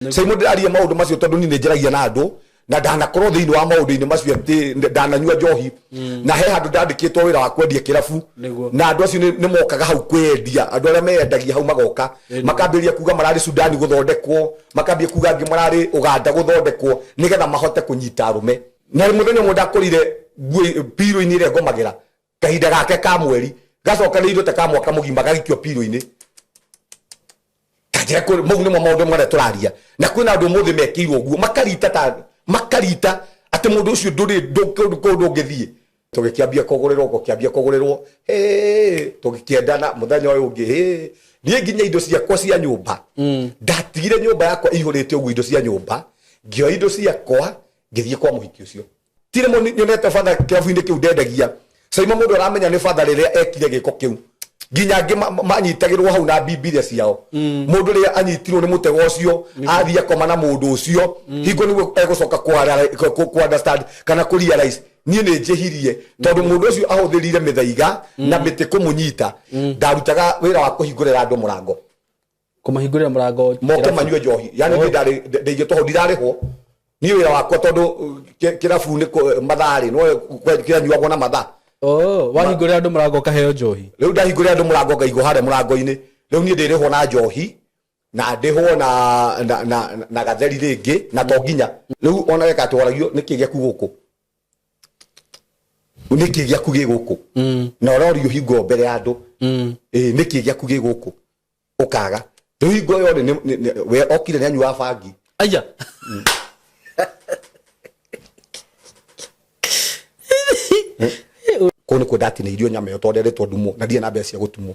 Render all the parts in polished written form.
SYMO ndiraria maundu macio tondu ni njeragia na andu na ndanakorwo thiini wa maundu-ini macio ati ndananyua njohi na he handu ndandikitwo wira wa kwendia kirabu na andu acio ni mokaga hau kwendia andu aria meendagia hau magoka makambiria kuga marari Sudani guthondekwo makambia kuga angi marari Uganda guthondekwo nigetha mahote kunyita arume na muthenya mwe ndakorire piro-ini ire ngomagira kahinda gake ka mweri gacoka ni indo ta ka mwaka mugima gagikio piro-ini kajeko mo ni maundu mwana turaria na kwina andu muthi mekirwo guo makarita ati mundu ucio nduri ndungithie tugikiambia kugurerwo tugikiendana muthenya uyu ungi nie nginya indo ciakwa cia nyumba ndatigire nyumba yakwa ihurite uguo indo cia nyumba ngio indo ciakwa ngithie kwa muhiki ucio tire mo nyonete father kiabu-ini kiu ndendagia SYMO mundu aramenya ni father riria ekire giko kiu nginya angi manyitagirwo hau na bibilia ciao mundu ria anyitirwo ni mutego ucio athia koma na mundu ucio hingo niwe egucoka ku understand kana ku realize nie ni njehirie tondu mundu ucio ahuthirire mithaiga na miti kumunyita ndarutaga wira wa kuhingurira andu murango kumahingurira murango moke manyue njohi yani ndige toho ndirariho ni wira wakwa tondu kirabu ni mathari no kiranyuagwo na mathaa wahingurira andu murango kaheo njohi riu ndahingurira andu murango ngaigo hare murango-ini riu nie ndirihwo na njohi na ndihwo na gatheri ringi na to nginya riu ona weka twaragio niki giaku guku niki giaku gi guku na ororio hingo mbere ya andu niki giaku gi guku ukaga riu hingo yo we okire ni anyua bangi aya kone ko dati ne irio nyama yo tondere to dumo na die na bia cia gutumo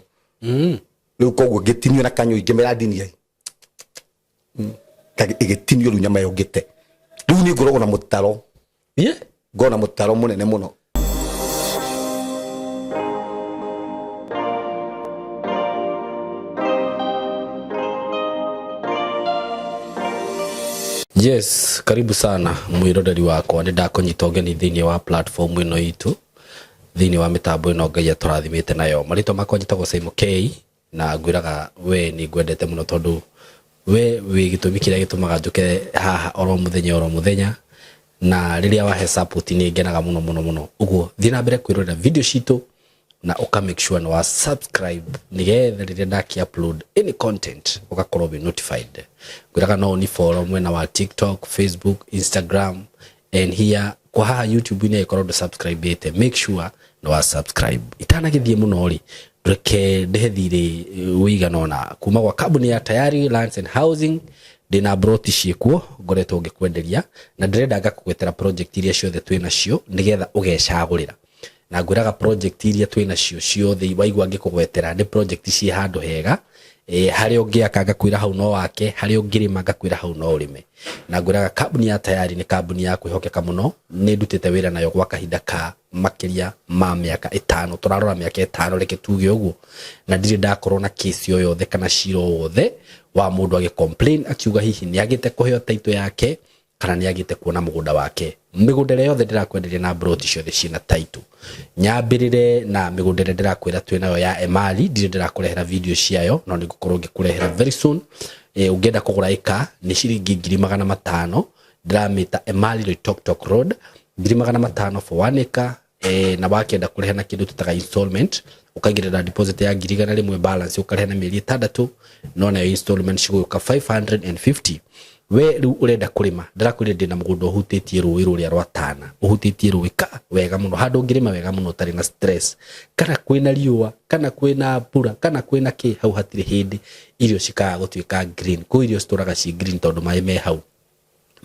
riu koguo ngitinio na kanyo ingimera dini ai kage igitinio ru nyama yo ngite riu ni ngorogwo na mutaro ngona mutaro munene muno Yes, karibu sana mwiroreri wakwa ni ndakonyita ngeni thiini wa platform ino itu thiini wa mitambo ino Ngai turathimite nayo marito makonyita go SYMO K na ngwiraga we ni ngwendete muno tondu we gitumi kiria gitumaga njuke haha oro muthenya na riria wahe support ni ngenaga muno uguo thina mbere kwirorera video citu na uka make sure no subscribe nigetha riria ndaki upload any content ugakorwo be notified ngwiraga no ni follow mwena wa TikTok, Facebook, Instagram and here kwa haha YouTube ni ikorwo subscribe ite make sure no subscribe itana githie muno ri reke ndehethire wiganona kuma gwa kambuni ya Tayari Lands and Housing ndina broti ciekuo ngoretwo ngikwenderia na ndirenda ngakugwetera project iria ciothe twina cio nigetha ugecagurira na ngwiraga project iria twina cio ciothe waigua ngikugwetera ni project ci handu hega hari ungiaka ngakwira hau no wake hari ungirima ngakwira hau no urime na ngwiraga kambuni ya Tayari ni kambuni ya kwihokeka muno ni ndutite wira nayo gwa kahinda ka makiria ma miaka 5 turarora miaka 5 reke tuge uguo na ndiri ndakorwo na case yo yothe kana ciro wothe wa mundu agi complain akiuga hihi ni agite kuheo taito yake kana ni agite kuona mugunda wake migundere yothe ndirakwenderia na broti ciothe cina taito nyambirire na migundere ndirakwira twinayo ya emali ndiri ndirakurehera video ciayo no ni gukorwo ngikurehera very soon ungenda kugura ika ni ciringi 500 ndiramita emali Tok Road 500 for 1 acre na wakenda kureha na kindu tutaga installment ukagirira deposit ya 100 balance ukareha na mieri 6 no na installment ciguka 550 we riu urenda kurima ndirakwire ndina mugundo hutitie ruwi ruria rwa tana uhutitie ruwika wega muno handu ngirima wega muno tari na stress kana kwina riua kana kwina pura kana kwina ki hau hatire hindi irio cikaga gutuika green ko irio storaga ci green tondu mai me hau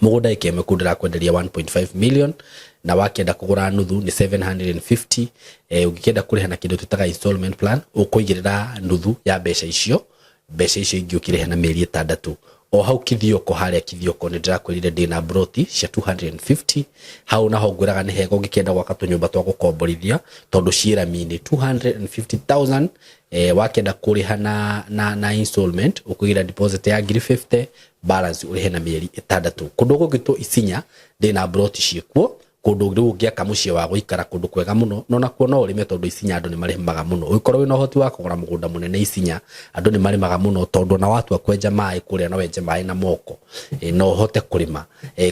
mugunda ikeme kundira kwenderia 1.5 million na wakenda kugura nuthu ni 750 ungikenda kuriha na kindu tutaga installment plan ukuigirira nuthu ya besha icio ingiukire na mieri 6 o hau kithioko haria kithioko ni ndirakwirire ndina broti cia 250 hau naho ngwiraga ni hego ngikenda gwaka tunyumba twa gukomborithia tondu ciira mini 250,000 wakenda kuriha na installment ukugira deposit ya 50 balance urihe na mieri 6 kundu gugitwo isinya ndina broti ciekuo kundu riu ngiaka mucie wa guikara kundu kwega muno no nakuo no urime tondu isinya andu ni marimaga muno ugikorwo wina uhoti wa kugura mugunda munene isinya andu ni marimaga muno tondu na watu akwenja mai kuria no wenje mai na moko no hote kurima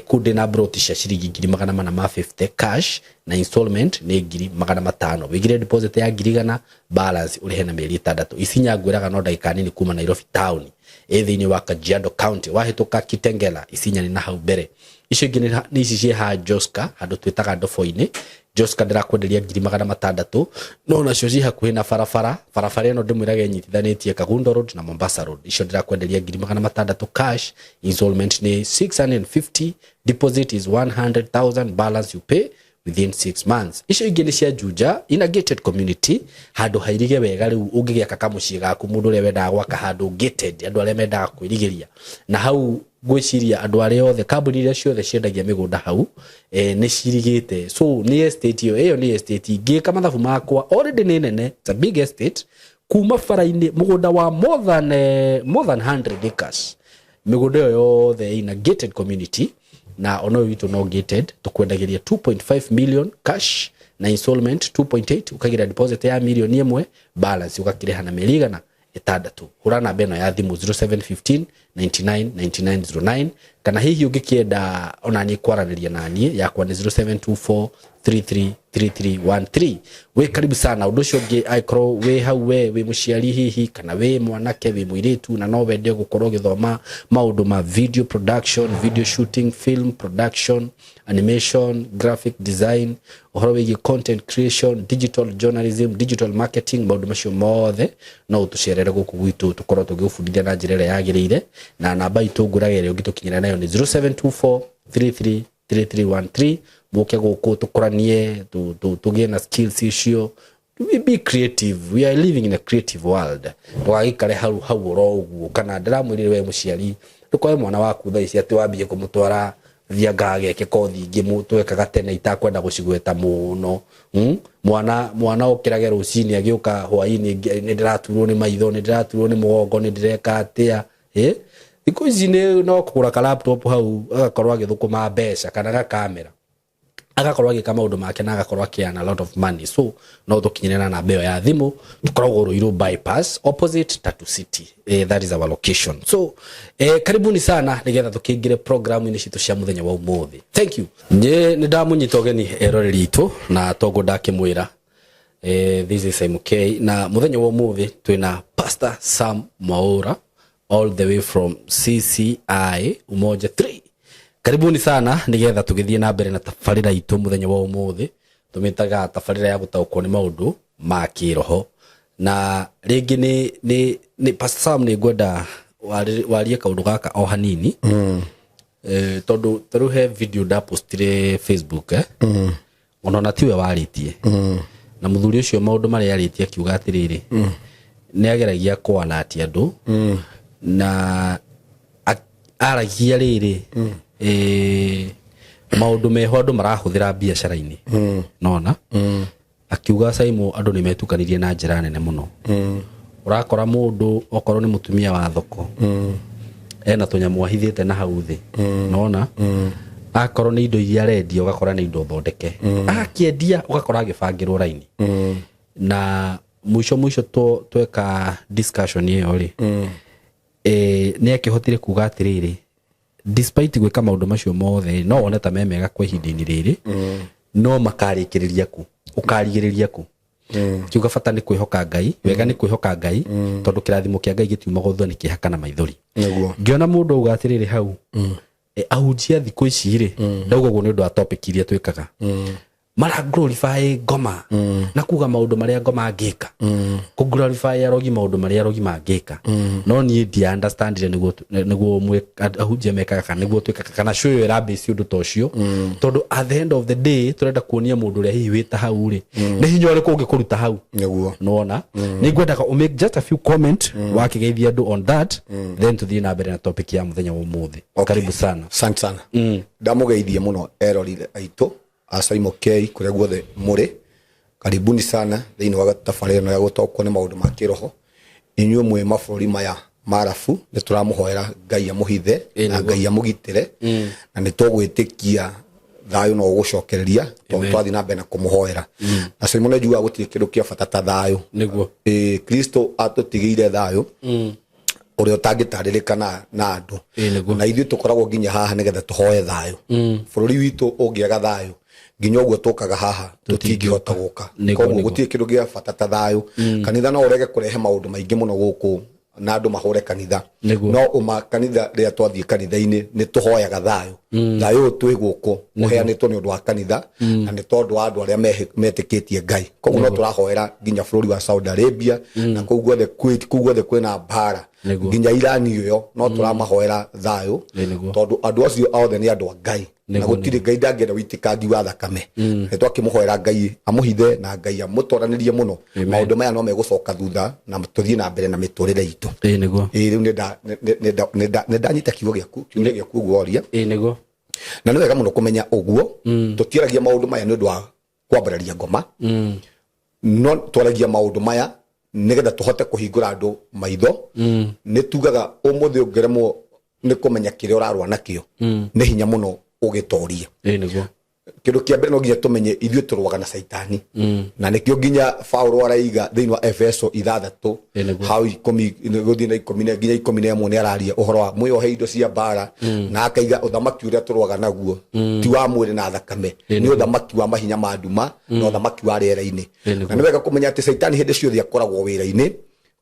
kundi na broti cia ciringi 450 cash na installment ni 500 wigire deposit ya 100 balance uri hena mieri 6 isinya ngwiraga no ndaika nini kuma Nairobi town thiini wa Kajiado County wahituka Kitengela isinya ni na hau mbere icio ingĩ nĩ ici ciĩ ha Joska handũ twĩtaga Ndobo-inĩ Joska ndirakwenderia 600 no nacio ciĩ hakuhĩ na barabara ĩno ndĩmwĩrage nyitithanĩtie Kagundo Road na Mombasa Road icio ndirakwenderia 600 cash installment nĩ 650 deposit is 100,000 balance you pay within 6 months icio ingĩ nĩ cia Juja in a gated community handũ hairige wega rĩu ũngĩgĩaka kamuciĩ gaku mũndũ ũrĩa wendaga gwaka handũ gated andũ arĩa mendaga kwĩrigĩria na hau gwiciria andu aria othe kambuni iria ciothe ciendagia migunda hau ni cirigite so ni estate iyo ni estate ngika mathabu makwa already ni nene it's a big estate kuma faraini mugunda wa more than 100 acres migunda yo yothe in a gated community na ono witu no gated tukwendagiria 2.5 million cash na installment 2.8 ukagira deposit ya milioni 1 balance ukakireha na miligana 6 hurana beno ya thimu 0715 99 9909 kana hihi ungikienda ona ni kwaraniria nani yakwa ni 0724 333313 we karibu sana undu cio ngi aikro we hau we muciari hihi kana we mwanake we muiritu na no wende gukorwo githoma maundu ma video production video shooting film production animation graphic design uhoro wigi content creation digital journalism digital marketing maundu macio mothe no utucerere guku gwitu tukorwo tugifundithia na njira ya yagirire na namba itu nguragere ungitukinyira nayo ni 0724 333313 muke guku tukuranie tugie na skills icio we be creative we are living in a creative world twagikare hau rogu kana ndiramwirire we muciari tukoe mwana waku tha ici ati wambie kumutwara thiangage ke kothi ingi mutwekaga tene itakwenda gucigweta muno mwana ukirage rucini agiuka hwaini ni ndiraturwo ni maitho ni ndiraturwo ni mugongo ni ndireka atia thikũ ici no kugura ka laptop hau agakorwo agithukuma mbeca kana ga camera agakorwo agika maundu make na agakorwo akiana a lot of money so no tukinyira na mbeo ya thimu tukoragwo Ruiru bypass opposite Tatu City that is our location so karibuni sana nigetha tukingire program ini citu cia muthenya wa umuthi thank you ni ndamunyita ugeni eroreri itu na togo ndakimwira this is SYMO na muthenya wa umuthi twina Pastor Sam Mwaura all the way from CCI Umoja 3 karibuni sana nigetha tugithie na mbere na tafarira itu muthenya wa umuthi tumitaga tafarira ya gutaukwo ni maundu ma kiroho na ringi ni Pastor Sam ni ngwenda warie kaundu gaka o hanini tondu taruhe video da postire Facebook ona tiwe waritie na muthuri ucio maundu mari yaritie akiuga atiriri ni ageragia kwalati andu na aragia riri maundu meho andu marahuthira biashara-ini nona akiuga SYMO andu ni metukanirie na njira nene muno urakora mundu okorwo ni mutumia wa thoko ena tunyamu ahithite na hau thi nona akorwo ni indo iria rendia ugakora ni indo thondeke akiendia ugakora agibangirwo raini na mwisho tweka discussion iyo ri ni akihotire kuga atiriri despite gwika maundu macio mothe no wone ta memega kwa ihinda-ini riri no makarikiriria ku ukarigiriria ku kiuga bata ni kwihoka Ngai wega ni kwihoka Ngai tondu kirathimo kia Ngai gitiuma gotho ni kihaka na maithori ngiona mundu ugatiriri hau ahujia thikũ ici ri ndauga go ni undu wa topic iria twikaga mara glorify ngoma na kuga maundu maria ngoma ngika ku glorify arogi maundu maria arogi mangika no ni ndi understand niguo mwe ahujia mekaga kana niguo twikaga kana show rabi ci undu tocio tondu at the end of the day turenda kuonia mundu uria hihi wita hau ri ni hinya uri kungikuruta hau niguo nona ni ngwendaga make just a few comment wakigeithia andu on that then tuthie na mbere na topic ya muthenya wa umuthi karibu sana asante sana ndamugeithie muno erorire aitu SYMO kuria guothe muri karibuni sana thiini wa tafarira no ya gutokwo ni maundu ma kiroho inyuĩ mwe mabũrũri maya marafu ni turamuhoera Ngai amuhithe na Ngai amugitire na ni tugwitikia thayo no gucokereria to twathi na mbere kumuhoera na SYMO ne juga gutire kindu kia bata ta thayo niguo Kristo atutigire thayo uri utangitaririkana na andu na ithu tukoragwo nginya haha nigetha tuhoe thayo bururi witu ungiaga thayo nginya uguo tukaga haha tutingihota guka koguo gutire kindu gia bata ta thayo kanitha no urege kurehe maundu maingi muno guku na andu mahore kanitha no uma kanitha ria twathie kanitha-ini ni tuhoyaga thayo thayo twi guku uheanitwo ni undu wa kanitha na ni tondu wa andu aria metikitie Ngai koguo no turahoera nginya bururi wa Saudi Arabia na koguo the kwina mbara nginya Irani iyo no turamahoera thayo tondu andu acio othe ni andu a Ngai na gutire Ngai ndangenda witikandi wa thakame ni twakimuhoera Ngai amuhithe na Ngai amutwaranirie muno maundu maya no megucoka thutha na tuthie na mbere na miturire itu niguo riu ne ndanyita kiugo giaku kiugo giaku gworia niguo na ni wega muno kumenya uguo tutiaragia maundu maya ni undu wa kwambararia ngoma no twaragia maundu maya nigetha tuhote kuhingura andu maitho ni tugaga umuthi ungeremwo ni kumenya kiria urarwa nakio ni hinya muno ugitoria niguo kindu kia mbere no nginya tumenye ithuĩ turwaga na saitani na nikio nginya Paulo araiga thiini wa Efeso 6 hau 10 guthii na 10 nginya 11 ni araria uhoro wa mwiohe indo cia mbara na akaiga uthamaki uria turwaga naguo ti wa mwiri na thakame ni uthamaki wa mahinya ma nduma na uthamaki wa riera-ini na ni wega kumenya ati saitani hindi ciothe akoragwo wira-ini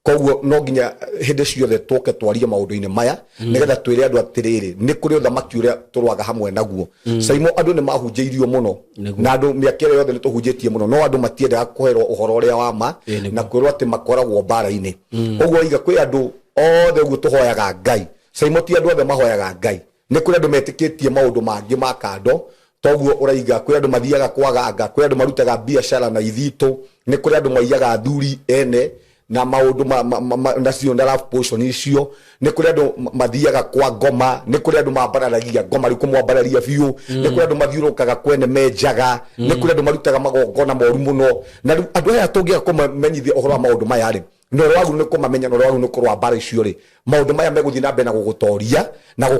koguo no nginya hindi ciothe tuke twarie maundu-ini maya nigetha twire andu atiriri ni kuri uthamaki uria turwaga hamwe naguo SYMO andu ni mahunjeirio muno na andu miakere yothe ni tuhunjitie muno no andu matiendaga kuherwo uhoro uria wa ma na kwirwo ati makoragwo mbara-ini koguo iga kwi andu othe uguo tuhoyaga Ngai SYMO ti andu othe mahoyaga Ngai ni kuri andu metikitie maundu mangi ma kando toguo uraiga kwi andu mathiaga kwaganga kwi andu marutaga biashara na ithitu ni kuri andu maiyaga athuri ene na maundu nacio na love potion icio ni kuri andu mathiaga kwa ngoma ni kuri andu mambararagia ngoma riku mwambararia biu ni kuri andu mathiurukaga kwene menjaga ni kuri andu marutaga magongona moru muno na andu aya tungia kumenyithia uhoro wa maundu maya ri no rwagu ni kumamenya no rwagu ni kurwa mbara icio ri maundu maya meguthii na mbere na gugutoria na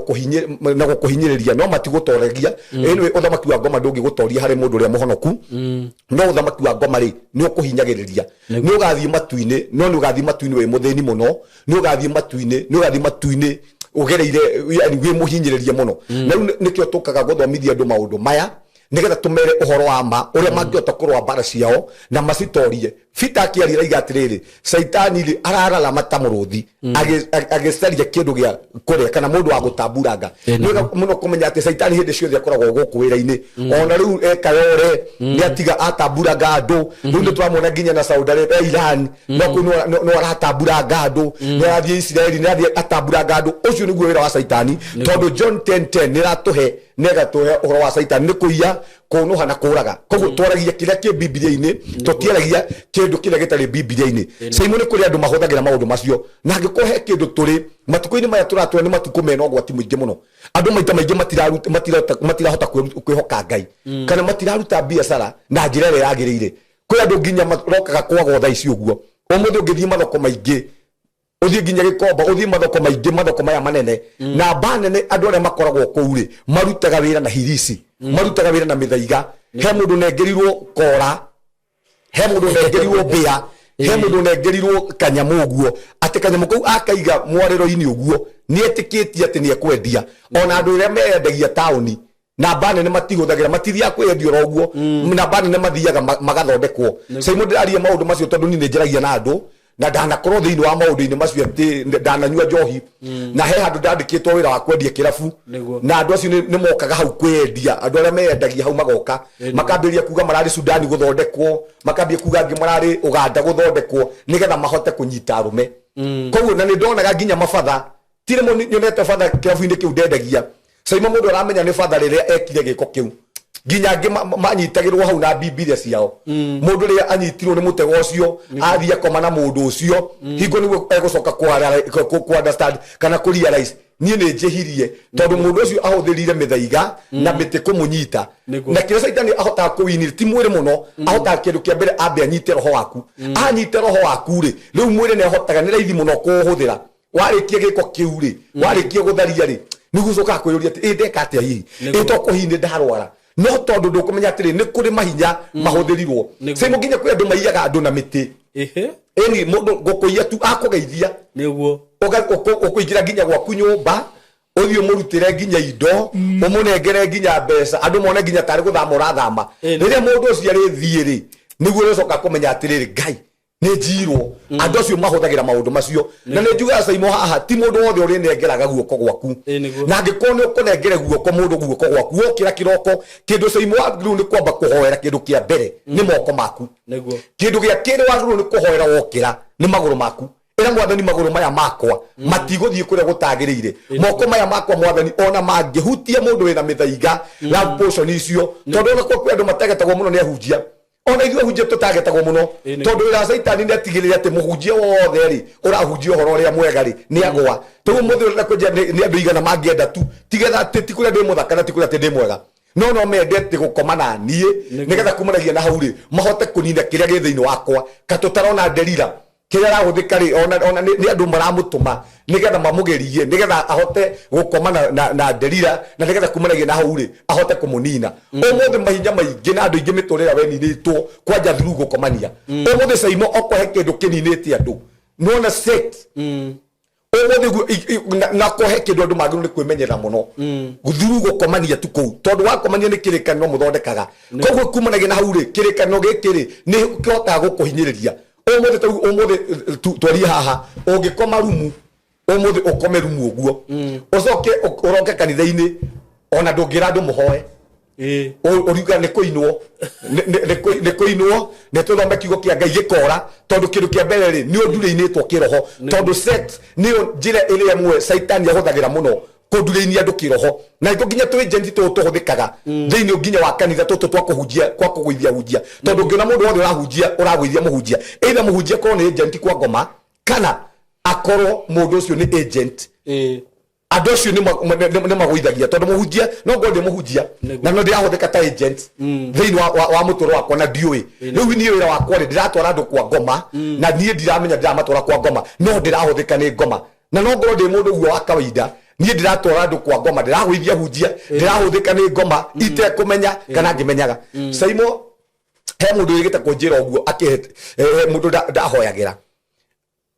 gukuhinyiriria no matigutoragia anyway uthamaki wa ngoma ndungi gutoria hari mundu uria muhonoku no uthamaki wa ngoma ri ni ukuhinyagiriria ni ugathii matu-ini no ni ugathii matu-ini we muthini muno ni ugathii matu-ini ugereire wi muhinyiriria muno na riu nikio tukaga guthomithia andu maundu maya nigetha tumere uhoro wa ma uria mangiota kurwa mbara ciao na macitorie fita akiarira iga atiriri saitani ri ararala matamuruthi agicaria kindu gia kuria kana mundu wa gutamburanga niga muno kumenya ati saitani hindi ciothe akoragwo guku wira-ini ona riu ekayore ni atiga atamburanga andu riu ni twamona nginya na Saudi Arabia Iran no aratamburanga andu ni athie Israeli ni athie atamburanga andu ucio niguo wira wa saitani tondu John 10:10 ni ratuhe nega tuhe uhoro wa saitani ni kuiya kunuha na kuraga koguo twaragia kiria ki Biblia-ini tutiaragia kindu kiria gitari Biblia-ini SYMO ni kuri andu mahuthagira maundu macio na ngikuhe kindu turi matuko-ini maya turatua ni matuko mena ugwati muingi muno andu maita maingi matirahota kwihoka Ngai kana matiraruta biashara na njira ĩrĩa yagĩrĩire kwi andu nginya rokaga kwagwo thaa ici uguo umuthi ungithii mathoko maingi uthii nginya Gikomba uthii mathoko maingi mathoko maya manene na banene andu aria makoragwo kuu ri marutaga wira na hirisi marutaga wira na mithaiga he mundu nengerirwo kora he mundu nengerirwo mbia he mundu nengerirwo kanyamu uguo ati kanyamu kau akaiga mwariro-ini uguo ni etikitie ati ni ekwendia ona andu aria meyendagia tauni na banene matihuthagira matithia kwendio roguo na banene mathiaga magathondekwo SYMO ndiraria maundu macio tondu ni njaragia na andu na ndanakorwo thiini wa maundu-ini macio ati ndananyua njohi na he handu ndandikitwo wira wa kwendia kirabu na andu acio ni mokaga hau kwendia andu aria meyendagia hau magoka makambiria kuga marari Sudani guthondekwo makambia kuga ngi marari Uganda guthondekwo nigetha mahote kunyita arume koguo na ni ndonaga nginya mabatha tire mo nyonete batha kirabu-ini kiu ndendagia SYMO mundu aramenya ni batha riria ekire giko kiu nginya angi manyitagirwo hau na Biblia ciao mundu ria anyitirwo ni mutego ucio athia koma na mundu ucio hingo niguo egucoka ku understand kana ku realize nie ni njihirie tondu mundu ucio ahuthirire mithaiga na miti kumunyita na kira saitani ahota kuwinira ti mwiri muno ahota kindu kia mbere ambe anyite roho waku anyite roho waku ri riu mwiri ni ahotaga ni raithi muno kuhuthira warikie giko kiu ri warikie gutharia ri niguo coka kuyuria ati ndeka atia hihi ito kuhinde ndarwara no tondu ndukumenya atiri ni kuri mahinya mahuthirirwo SYMO nginya kwi andu maiyaga andu na miti eni mundu gukuia tu akugeithia niguo ukuingira nginya gwaku nyumba uthio murutire nginya indo umunengere nginya mbeca andu mone nginya tari guthama urathama riria mundu ucio ari thiiri niguo ucoka kumenya atiriri Ngai ni njirwo andu acio mahuthagira maundu macio na ni njuga SYMO haha ti mundu wothe uri nengeraga guoko gwaku na ngikoo ni ukunengere guoko mundu guoko gwaku okira kiroko kindu SYMO agru ni kwamba kuhoera kindu kia mbere ni moko maku kindu gia kiri wagru ni kuhoera wokira ni maguru maku ira mwathani maguru maya makwa matiguthie kuria gutagirire moko maya makwa mwathani ona mangihutia mundu wina mithaiga na portion icio tondu na kwa andu mategetagwo muno ni ahunjia ona ithuĩ ahunjia tũtagetagwo mũno tondũ wĩra Saitani nĩatigĩrĩre atĩ mũhunjia wothe rĩ ũrahunjia ũhoro ũrĩa mwega rĩ nĩagwa tũguo mũthĩ ũrĩa kwenja nĩ andũ igana mangĩenda tu tigetha atĩ ti kũrĩa ndĩ mũthaka na ti kũrĩa atĩ ndĩ mwega no mendete gũkoma na niĩ nĩgetha kumanagia na hau rĩ mahote kũnina kĩrĩa gĩ thĩinĩ wakwa ka tũtarona nderira kĩrĩa arahuthĩka rĩ ona nĩ andũ maramũtũma nĩgetha mamũgerie nĩgetha ahote gũkoma na nderira na nĩgetha kumanagia na hau rĩ ahote kũmũnina ũmũthĩ mahinya maingĩ na andũ aingĩ mĩtũrĩre weninĩtwo kwanja through gũkomania ũmũthĩ SYMO okohe kĩndũ kĩninĩte andũ nona sex ũmũthĩ na kohe kĩndũ andũ magĩrĩirwo nĩ kwĩmenyerera mũno through gũkomania tu kũu tondũ wakomania nĩ kĩrĩkanĩro mũthondekaga koguo kumanagia na hau rĩ kĩrĩkanĩro gĩkĩ rĩ nĩ kĩhotaga gũkũhinyĩrĩria umuthi twarie haha ungikoma rumu umuthi ukome rumu uguo ucoke uroke kanitha-ini ona ndungira andu muhoe uriuga ni kuinwo ni kuinwo ni tuthome kiugo kia Ngai gikora tondu kindu kia mbere ri ni undure-initwo kiroho tondu sex ni njira ile imwe Saitani ahuthagira muno kundure-ini andu kiroho na iko nginya tu agent tuhuthikaga thiini nginya wa kanitha tutu twa kuhunjia kwa kuguithia hunjia tondu ngiona mundu wothe uragwithia muhunjia either muhunjia korwo ni agent kwa ngoma kana akorwo mundu ucio ni agent andu acio ni magwithagia tondu muhunjia no ngode muhunjia na no ndirahuthika ta agent thiini wa mutoro wakwa na ndiui riu ni wira wakwa ndiratwara andu kwa ngoma na nie ndiramenya ndiramatwara kwa ngoma no ndirahuthika ni ngoma na no ngode mundu uguo wa kawaida nie ndiratwara andu kwa ngoma ndiragwithia hunjia ndirahuthika ni ngoma ite kumenya kana ngimenyaga SYMO he mundu wigite kunjira uguo akihe mundu ndahoyagira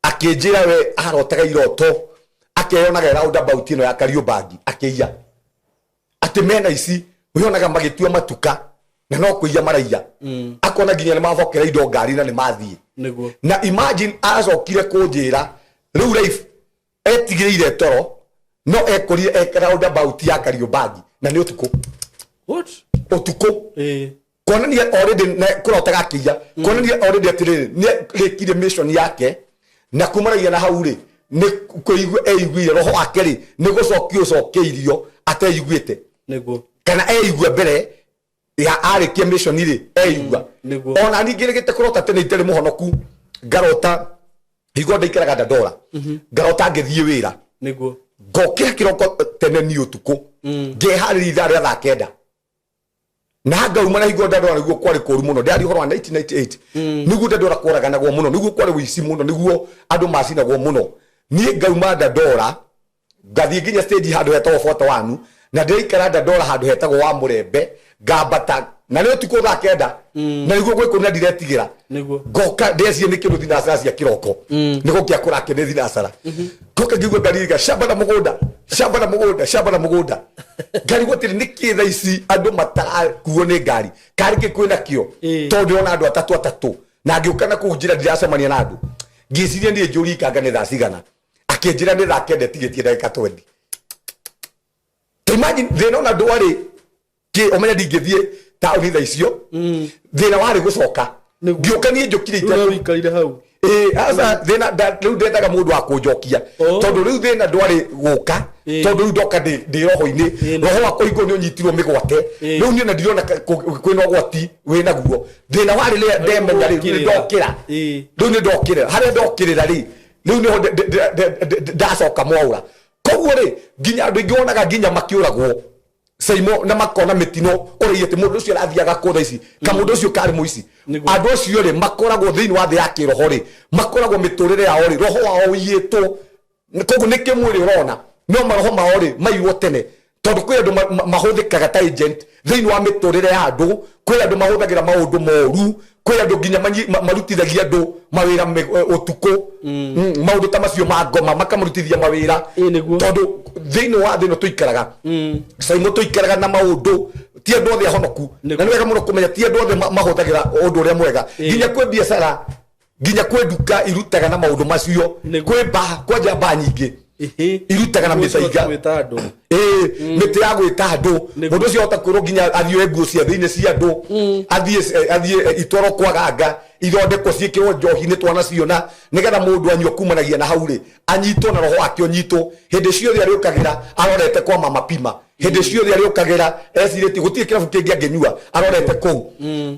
akinjira we arotaga iroto akeyonaga roundabout ino ya Kariubangi akiya ati mena ici uyonaga magitua matuka na no kuiya maraiya akona nginya ni mavokera indo ngari na ni mathie na imagine azokire kunjira riu life etigirire toro no ekorire roundabout ya Kariubangi na ni utuko utuko konania already na kurotaga akiya konania already atiriri ni rekire mission yake na kumaragia na hau ri ni kuigwe eigwire roho wake ri ni gucokio cokeirio ateiguite niguo kana eigwe mbere ya arikie mission ri eigwa ona ningi rigite kurota tene itari muhonoku ngarota igonda ikaraga ndora ngarota ngithie wira niguo ngokira kiroko tene ni utuku ngehariri ithaa ria thaa kenda na ngauma na igonda ndora niguo kwari kuru muno ndari horo wa 1998 niguo ndora kuraganagwo muno niguo kwari wici muno niguo andu macinagwo muno nie ngauma ndora ngathie nginya stage handu hetagwo Fort Wanu na ndirikara ndora handu hetagwo wa Murembe ngambata na ni utuku thaa kenda na niguo gwikuna ndiretigira ngoka ndecie ni kindu thinacara cia kiroko niguo kia kurake ni thinacara ngoka ngigwa ngariga shamba na mugunda ngari gutiri ni kitha ici andu matarakuo ni ngari kari gikwina kio tondu ona andu atatu na ngiukana kunjira ndiracemania na andu ngiciria ni njuri ikanga ni thaa cigana akinjira ni thaa kenda tigitie ndagika 20 imagine thina ona ndwari ki omenya ndingithie tauni thaa icio thina wari gucoka ngiukanie njukire itatu hau asa thina riu ndendaga mundu wa kunjokia tondu riu thina ndwari guka tondu riu ndoka ndi roho-ini roho wakwa igwo ni unyitirwo migwate riu ni na ndirona kwina gwati wina guo thina wari le ndemenya riu ndokira riu ni ndokira haria ndokirira ri riu niho ndacoka mwaura koguo ri nginya andu ingi wonaga nginya makiuragwo SYMO na makona mitino uriyete mundu ucio arathiaga kutha ici ka mundu ucio kari muici andu ucio ri makoragwo thiini wa thi ya kiroho ri makoragwo miturire yao ri roho wao uyitwo koguo ni kimwiri urona no maroho mao ri maiywo tene tondu kwi andu mahuthikaga ta agent thiini wa miturire ya andu kwi andu mahuthagira maundu moru kwi andu nginya marutithagia andu mawira utuku maundu ta macio ma ngoma makamurutithia mawira tondu thiini wa thino tuikaraga SYMO tuikaraga na maundu ti andu othe ahonoku na ni wega muno kumenya ti andu othe mahuthagira undu uria mwega nginya kwi biacara nginya kwi nduka irutaga na maundu macio kwi kwanja ba nyingi irutaga na mitaiga miti ya gwita andu mundu ucio hota kwirwo nginya athie nguo cia thiini cia andu athie itwaro kwaganga ithondekwo ciikirwo njohi-ini twana ciona nigetha mundu anyua kumanagia na hauri anyitwo na roho wake unyitwo hindi ciothe ariukagira arorete kwa mama pima hindi ciothe ariukagira eciriti gutie kirabu kingi angenyua arorete kou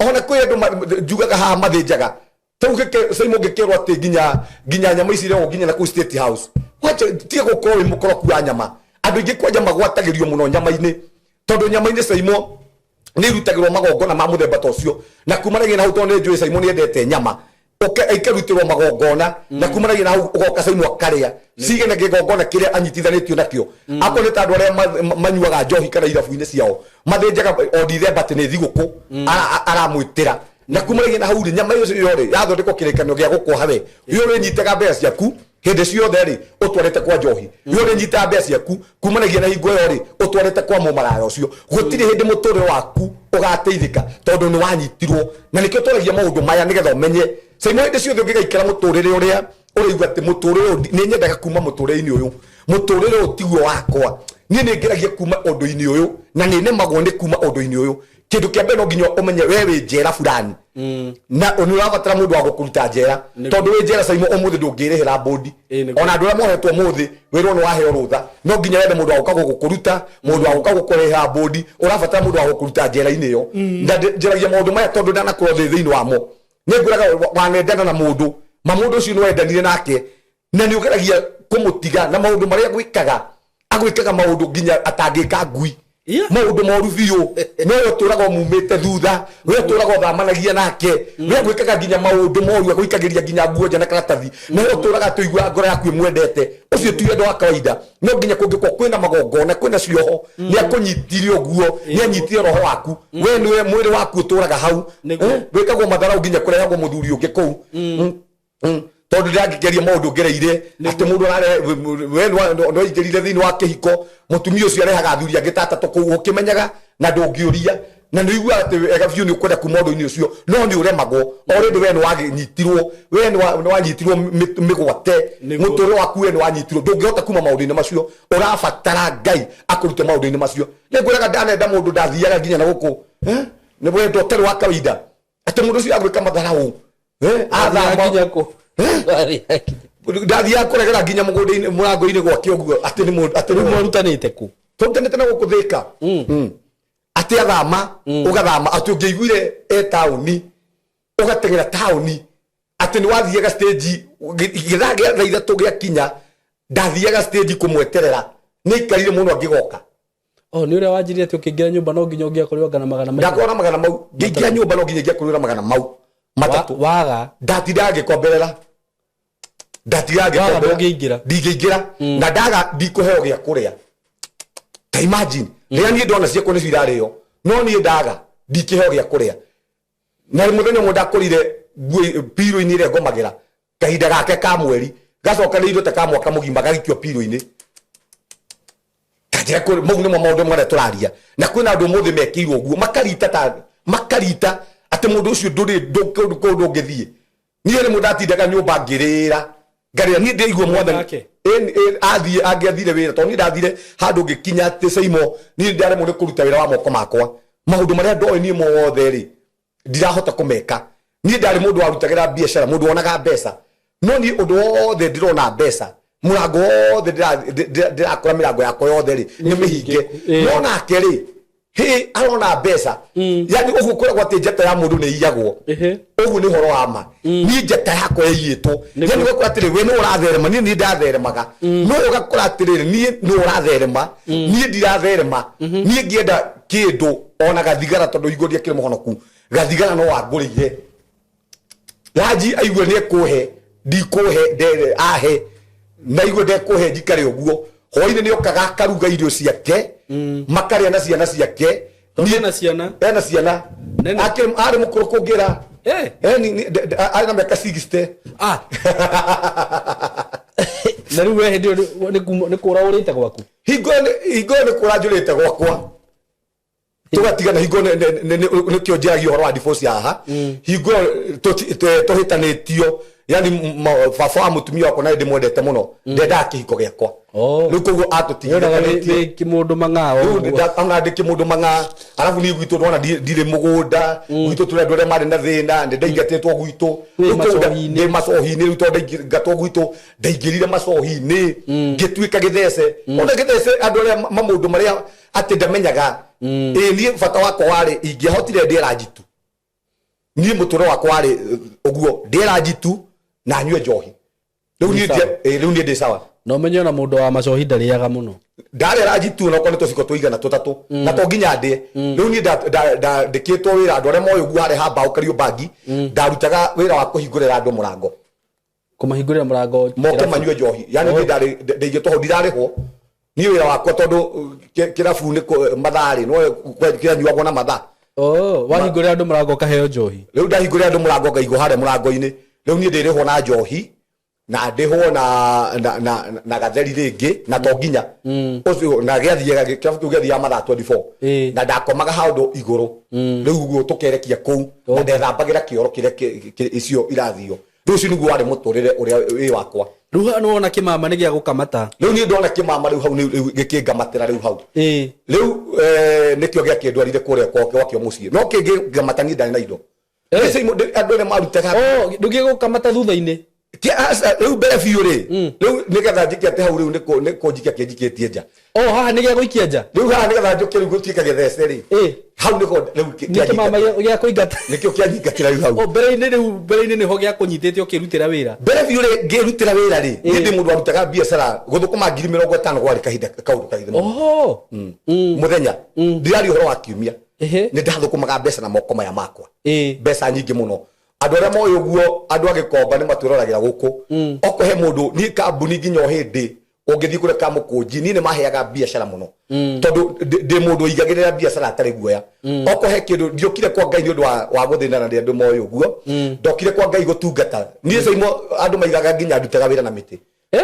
ona kwi andu njugaga haha mathinjaga tauke SYMO ngikirwo ati nginya nyama ici rego nginya na ku State House wacha tie gukorwo mukoroku wa nyama andu ingi kwanja magwatagirio muno nyama-ini tondu nyama-ini SYMO ni irutagirwo magongona ma muthemba ta ucio na kumanagia na hau tondu njui SYMO ni endete nyama ikarutirwo magongona na kumanagia na hau ugoka SYMO akaria cigene gigongona kiria anyitithanitio nakio akwo ni tandu aria manyuaga njohi kana irabu-ini ciao mathinjaga o December tene thiguku aramwitira na kumanagia na hau nyama iyo yore yathondekwo kirekanio gia Gukua hawe yo nyitaga mbeca ciaku hindi ciothe ri utwarete kwa njohi yo nyitaga mbeca ciaku kumanagia na hingo yo ri utwarete kwa mumaraya ucio gutiri hindi muturire waku ugateithika tondu ni wanyitirwo na nikio twaragia maundu maya nigetha umenye SYMO hindi ciothe ungigaikara muturire uria uraigua ati muturire ni nyendaga kuma muturire-ini uyu muturire utiguo wakwa ni ngeragia kuma undu-ini uyu na ni nemagwo ni kuma undu-ini uyu kindu kia mbere no nginya umenye we wi njera fulani na ni urabatara mundu wa gukuruta njera tondu wi njera SYMO umuthi ndungirihira bodi ona andu aria mohetwo muthi wirwo ni waheo rutha no nginya wethe mundu wa guka gukuruta mundu wa guka gukurihira bodi urabatara mundu wa gukuruta njera-ini iyo na njeragia maundu maya tondu ndanakorwo thiini wamo ni nguraga wanendana na mundu mamundu ucio ni wendanire nake na ni ugeragia kumutiga na maundu maria agwikaga maundu nginya atangika ngui maundu moru biu no turaga mumite thutha we turaga thamanagia nake we gwikaga nginya maundu moru agwikagiria nginya nguo nja na karatathi no turaga tuigua ngoro yaku mwendete ucio tu endo wa kawaida no nginya kungikwo kwina magongona kwina cioho ni akunyitire nguo ni anyitire roho waku we niwe mwiri waku turaga hau gwikagwo matharau nginya kurehagwo muthuri ungi kou tondu ndangigeria maundu ngereire ati mundu we no ingerire thiini wa kihiko mutumia ucio arehaga athuri angi tatatu kou ukimenyaga na ndungiuria na ni igua ati ega biu ni ukwenda kuma undu-ini ucio no ni uremagwo already we ni wanyitirwo we ni wanyitirwo migwate muturire waku we ni wanyitirwo ndungihota kuma maundu-ini macio urabatara Ngai akurute maundu-ini macio ni ngwiraga ndanenda mundu ndathiaga nginya na guku ni wendo tari wa kawaida ati mundu ucio agwika matharau athama nginya ku ndathia kuregera nginya mugunda-ini murango-ini gwake uguo ati ni mundu ati ni murutanite ku turutanite na gukuthika ati athama ugathama ati ungiiguire tauni ugatengera tauni ati ni wathiaga stage githagia tha ithatu giakinya ndathiaga stage kumweterera ni ikarire muno angigoka ni uria wanjirire ati ukingira nyumba no nginya ungiakorirwo ngana magana mau ndakona magana mau ngingira nyumba no nginya ngiakorirwo magana mau matatu waga ndatindaga ngikomberera ndingiingira na ndaga ndikuheo gia kuria ta imagine ria ni ndona ciakwa ni cirario no ni ndaga ndikiheo gia kuria na muthenya mwe ndakorire piro-ini ria ngomagira kahinda gake ka mweri gacoka ni indo ta ka mwaka mugima gagikio piro-ini kanjira ko mu nimo maundu mwana turaria na kwina andu muthi mekirwo guo makarita ati mundu ucio ndundu ngithie ni ni mundatindaga nyumba ngirira ngaria ni ndeigua mwathani angiathire wira tondu ni ndathire handu ngikinya ati SYMO ni ndare mundu kuruta wira wa moko makwa maundu maria ndoi ni mothe ri ndirahota kumeka ni ndare mundu warutagira biashara mundu wonaga mbeca no ni undu wothe ndirona mbeca murango wothe ndirakora mirango yakwa yothe ri ni mihinge no nake ri arona mbeca yani uguo kuragwo ati njata ya mundu ni iyagwo uguo ni horo wa ma ni njata yakwa iyitwo yani gukora atiri we ni uratherema ni ndatheremaga no ugakora atiri ni uratherema ni ndiratherema ni ngienda kindu ona gathigara tondu igũria kire muhonoku gathigara no wangũrĩire Raji aigua ni ekuhe ndikuhe ndere ahe na igua ndekuhe njikare ũguo hoine ni okaga karuga irio ciake makaria na ciana ciake ni na ciana ena ciana ake ari mukuru kugira ni ari na meka 60 na riu we ndio ni kura urite gwaku hingo ni kura njurite gwakwa tugatigana hingo ni kio njagi horo wa divorce haha hingo tohitanitio yani baba wa mutumia wako na ndimwendete muno ndenda kihiko giakwa riu koguo atutigire kimundu mang'ao ona ndi kimundu mang'a arafu ni gwitu ndona ndire mugunda gwitu tule ndore mari na thina ndingatetwo gwitu ndi macohi-ini riu tondu ngatwo gwitu ndaingirire macohi-ini ngituika githece ona githece andu aria mamundu maria ati ndamenyaga ni bata wakwa wari ingihotire ndira njitu ni muturo wakwa wari uguo ndira njitu na nywe njohi riu ni ndi sawa no menyo na mundu wa macohi ndariaga muno ndarera njitu no koneto ciko tuigana tutatu na to nginya ndi riu ni ndikitwo wira andu aria moyo guo hari hamba ukario bagi ndarutaga wira wa kuhingurira andu murango kumahingurira murango moke manywe njohi yani ni ndigitoho ndirariho ni wira wakwa tondu kirabu ni mathari no kiranyuagwo na matha wahingurira andu murango kaheo njohi riu ndahingurira andu murango ngaigo hare murango-ini riu ni ndirihwo na njohi na ndihwo na gatheri ringi na to nginya ucio na giathie kirabu giathie matha 24 na ndakomaga handu iguru riu guo tukerekia kuu na ndethambagira kioro kiria icio irathio rucio niguo wari muturire uria wi wakwa riu hano ona kimama ni gia gukamata riu ni ndona kimama riu hau gikingamatira riu hau riu nikio gia kindwarire kuria kwakio mucii no kingamata ni ndani na indo andu aria marutaga ndugigukamata thutha-ini riu mbere biu ri riu nigetha njikia ati hau riu niko njikia kinjikitie nja haha ni gia guikia nja riu haha nigetha njukie riu gutuika githece ri hau niko riu kimama gia kuingata nikio kianyingatira riu hau mbere-ini niho gia kunyitite ukirutira wira mbere biu ri ngirutira wira ri ni ndi mundu arutaga biacara guthukuma 50,000 gwari kahinda kaundu kahinda muthenya ndirari horo wa kiumia ni ndathukumaga mbeca na moko maya makwa mbeca nyingi muno andu aria moyo guo andu agikomba ni matwiroragira guku okohe mundu ni kambuni nginya hindi ungithii kureka mukunji ni maheaga biacara muno tondu ndi mundu igagirira biacara atari guoya okohe kindu ndiokire kwa Ngai ni undu wa guthinana ndi andu moyo guo ndokire kwa Ngai gutungata ni SYMO andu maigaga nginya ndutaga wira na miti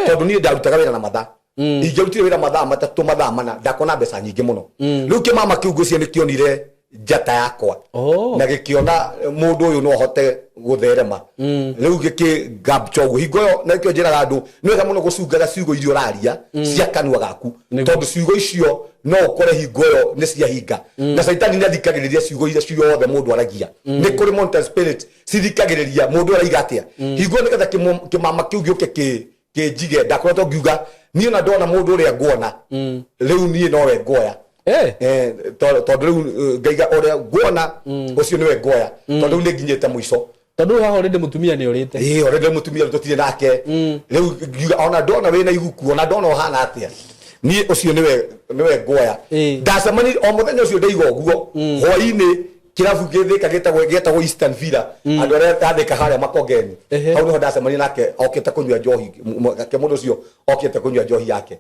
tondu ni ndutaga wira na matha ingirutire wira mathaa matatu mathaa mana ndakona mbeca nyingi muno riu kimama kiu ngucie nikionire njata yakwa na gikiona mundu uyu no hote gutherema riu gikingabchogu hingo yo na kio njiraga andu ni wega muno gucungaga ciugo irio raria cia kanua gaku tondu ciugo icio no ukore hingo yo ni cia hinga na saitani ni athikagiriria ciugo icio ciothe mundu aragia ni kuri mountain spirit cithikagiriria mundu araiga atia hingo ni getha kimama kiu gioke kinjige ndakoretwo ngiuga ni ona ndona mundu uria nguona riu ni nowe ngoya tondu riu ngaiga uria nguona ucio niwe ngoya tondu ni nginyite muico tondu haha already mutumia ni urite already mutumia tutire nake riu ngiuga ona ndona wina iguku ona ndona hana atia ni ucio niwe ngoya ndacemani o muthenya ucio ndaiga uguo hoi-ini kirabu githika gitagwo Eastern Villa andu aria athika haria makongeni hau niho ndacemania nake okite kunywa njohi ke mundu ucio okite kunywa njohi yake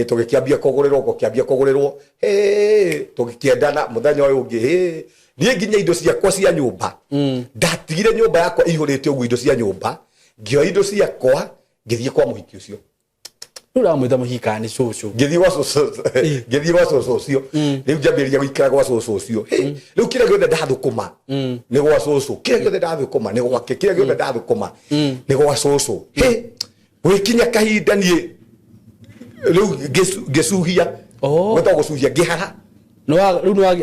tugikiambia kugurirwo tugikiendana muthenya uyu ungi nie nginya indo ciakwa cia nyumba ndatigire nyumba yakwa ihurite uguo indo cia nyumba ngioya indo ciakwa ngithie kwa muhiki ucio uramwitha muhika ni Shosho ngithie gwa Shosho ucio riu njambiriria guikara gwa Shosho ucio riu kira giothe ndathukuma ni gwa Shosho kira giothe ndathukuma ni gwake kira giothe ndathukuma ni gwa Shosho gwikinya kahinda nie riu ngicuhia gwetwa gucuhia ngihara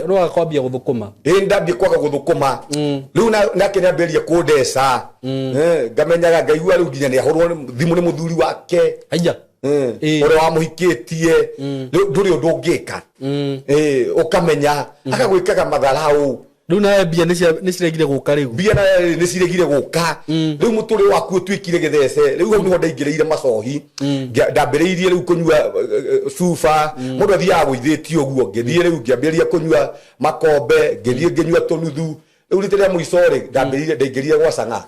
no akwambia guthukuma ndambia kwaga guthukuma riu nake niambiria kundeca ngamenyaga ngaigua riu nginya ni ahorwo thimu ni muthuri wake aya uria wamuhikitie nduri undu ungika ukamenya akagwikaga matharau riu na bia ni ciregire guka riu bia ni ciregire guka riu muturi waku twikire githece riu hau niho ndaingiriire macohi ndambiriirie riu kunyua cuba mundu athiaga gwithitio uguo ngithie riu ngiambiriria kunyua makombe ngithie nginyua tunuthu riu rita ria muico ri ndambiriirie ndaingiriire gwa canga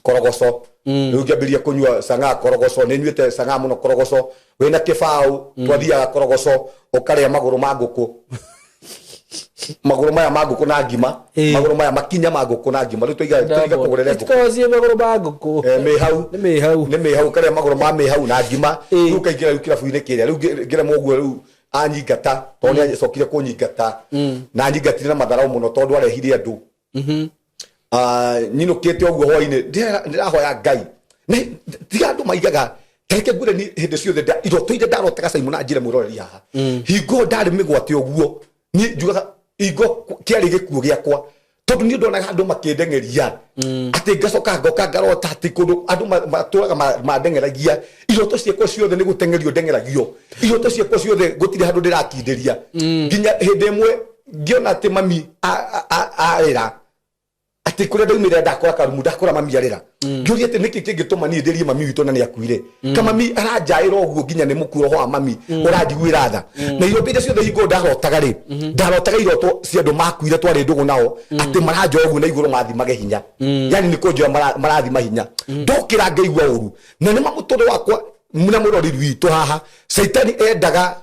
korogoco riu ngiambiria kunyua sanga korogoco ni nyuite sanga muno korogoco wina kibau twathiaga korogoco ukaria maguru ma nguku maguru maya ma nguku na ngima maguru maya makinya ma nguku na ngima riu twiga kugurira nguku tikozie maguru ma nguku ni mihau karia maguru ma mihau na ngima riu kaingira riu kirabu-ini kiria riu ngira moguo riu anyingata tondu acokire kunyingata na nyingatire na matharau muno tondu arehire andu nyinukite oguo hwaini ndirahoya Ngai tiga andu maigaga tareke ngure ni hindi ciothe iroto ire ndarotega SYMO na njire mwiroreri haha hingo ndari migwate oguo ni njugaga hingo kiari gikuo giakwa tondu ni ndonaga andu makindengeria ati ngacoka ngoka ngarota ati kundu andu maturaga mandengeragia iroto ciakwa ciothe ni gutengerio ndengeragio iroto ciakwa ciothe gutire handu ndirakinderia nginya hindi imwe ngiona ati mami arira ati kuria ndaumire ndakora karumu ndakora mami arira ngiuria ati niki kingituma ni nderie mami witu na ni akuire kama mami aranjaira oguo nginya ni mukuro ho mami uranjiguira tha na iroto ire ciothe hingo ndarotaga ri ndarotaga iroto cia andu makuire twari ndugu nao ati maranja oguo na iguru mathimage hinya yani ni kunjoya marathima hinya ndokira ngaigua uru na ni mamutore wakwa muna murori witu haha saitani endaga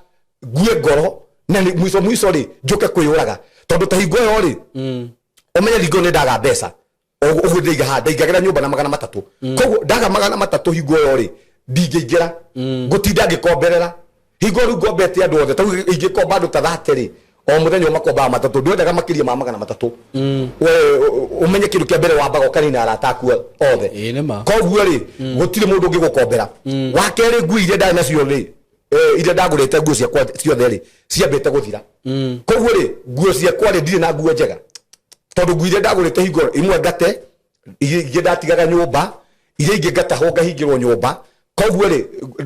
ngue ngoro na ni mwiso ri njuke kwiyuraga tondu ta hingo yo ri omenya lingo ne ndaga mbeca uguthiga handa ingagera nyumba na 300 koguo ndaga 300 hingo yo ri ndingĩingĩra ngutinda ngikomberera hingo ru ngombete andu othe tau ingikomba andu ta 30 ri o muthenya makomba matatu ndwendaga makiria ma 300 we umenye kindu kia mbere wambaga ukanina arata aku othe koguo ri gutire mundu ngigukombera wakere ngui iria ndari nacio ri iria ndagurite nguo ciakwa ciothe ri ciambite guthira koguo ri nguo ciakwa ri ndire na nguo njega tondu nguo iria ndagurite hingo imwe ngate iria ndatigaga nyumba iria ingi ngataho ngahingirwo nyumba koguo ri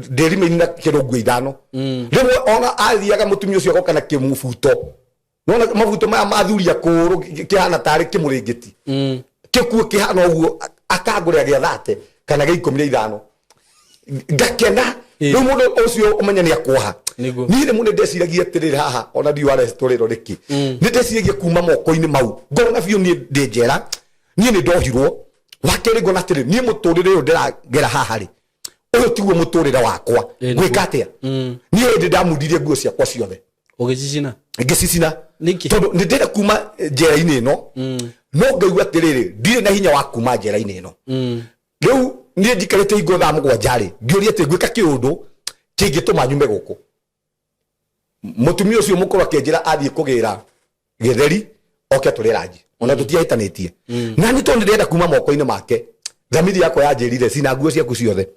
ndirime na kirungu 5 rimwe ona athiaga mutumia ucio agoka na kimubuto nona mabuto maya mathuria kuru kihana tari kimuringiti kikuo kihana uguo akangurira gia 30 kana gia 15 ngakena riu mundu ucio umenya ni akwaha ni rimu ndeciragia atiriri haha ona ndiware storero riki ni ndeciragia kuma moko-ini mau ngorona biu ni ndinjera ni ndohirwo wakeri ngona atiriri ni muturire uyu ndiragera haha ri uyu tiguo muturire wakwa gwika atia ni ndi ndamundirie nguo ciakwa ciothe ngicicina tondu ndindire kuma njera-ini ino no ngaigua atiriri ndire na hinya wa kuma njera-ini ino riu ni ndikarite hingo thaa 7 ri ngiuria ati gwika kiundu kingituma nyume guku mutumia ucio mukuru akenjira athie kugira githeri oke turiranji ona tutiahitanitie na ni tondu ndenda kuma moko-ini make thamiri yakwa yanjirire sina nguo ciaku ciothe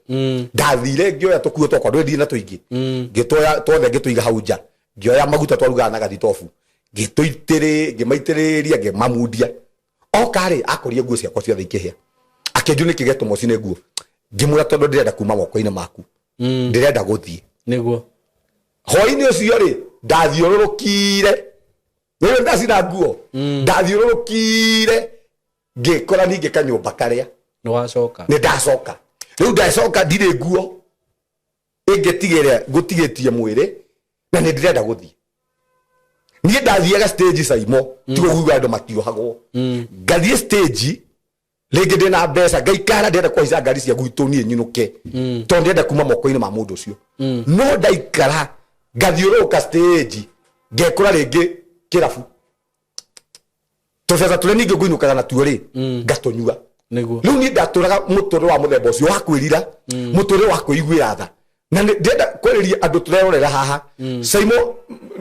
ndathire ngioya tukuo twakwa ndwendi na tuingi ngitoya twothe ngituiga hau nja ngioya maguta twarugaga na gathitofu ngimaitiriria ngimamundia okari akoria nguo ciakwa ciothe ikihia akenjuni kigeto mocine nguo ngimura tondu ndirenda kuma moko-ini maku ndirenda guthie niguo hoi-ini ucio ri ndathiururukire wewe ndacina nguo ndathiururukire ngikora ningi kanyumba karia ni ndacoka riu ndacoka ndire nguo ingitigire ngutigitie mwiri na ni ndirenda guthie nie ndathiaga stage SYMO tigo guigua andu makiohagwo ngathie stage rĩngĩ ndĩna mbeca ngaikara ndĩrenda kũhaica ngari cia gwitũ niĩ nyinũke tondũ ndĩrenda kuma moko-inĩ ma mũndũ ũcio no ndaikara ngathiũrũrũka stage ngekora rĩngĩ kĩrabu tũbeca tũrĩa ningĩ ngũinũkaga natuo rĩ ngatũnyua rĩu niĩ ndatũraga mũtũrĩre wa mũthemba ũcio wa kwĩrira mũtũrĩre wa kwĩiguĩra tha na ndĩrenda kwerĩria andũ tũrerorera haha SYMO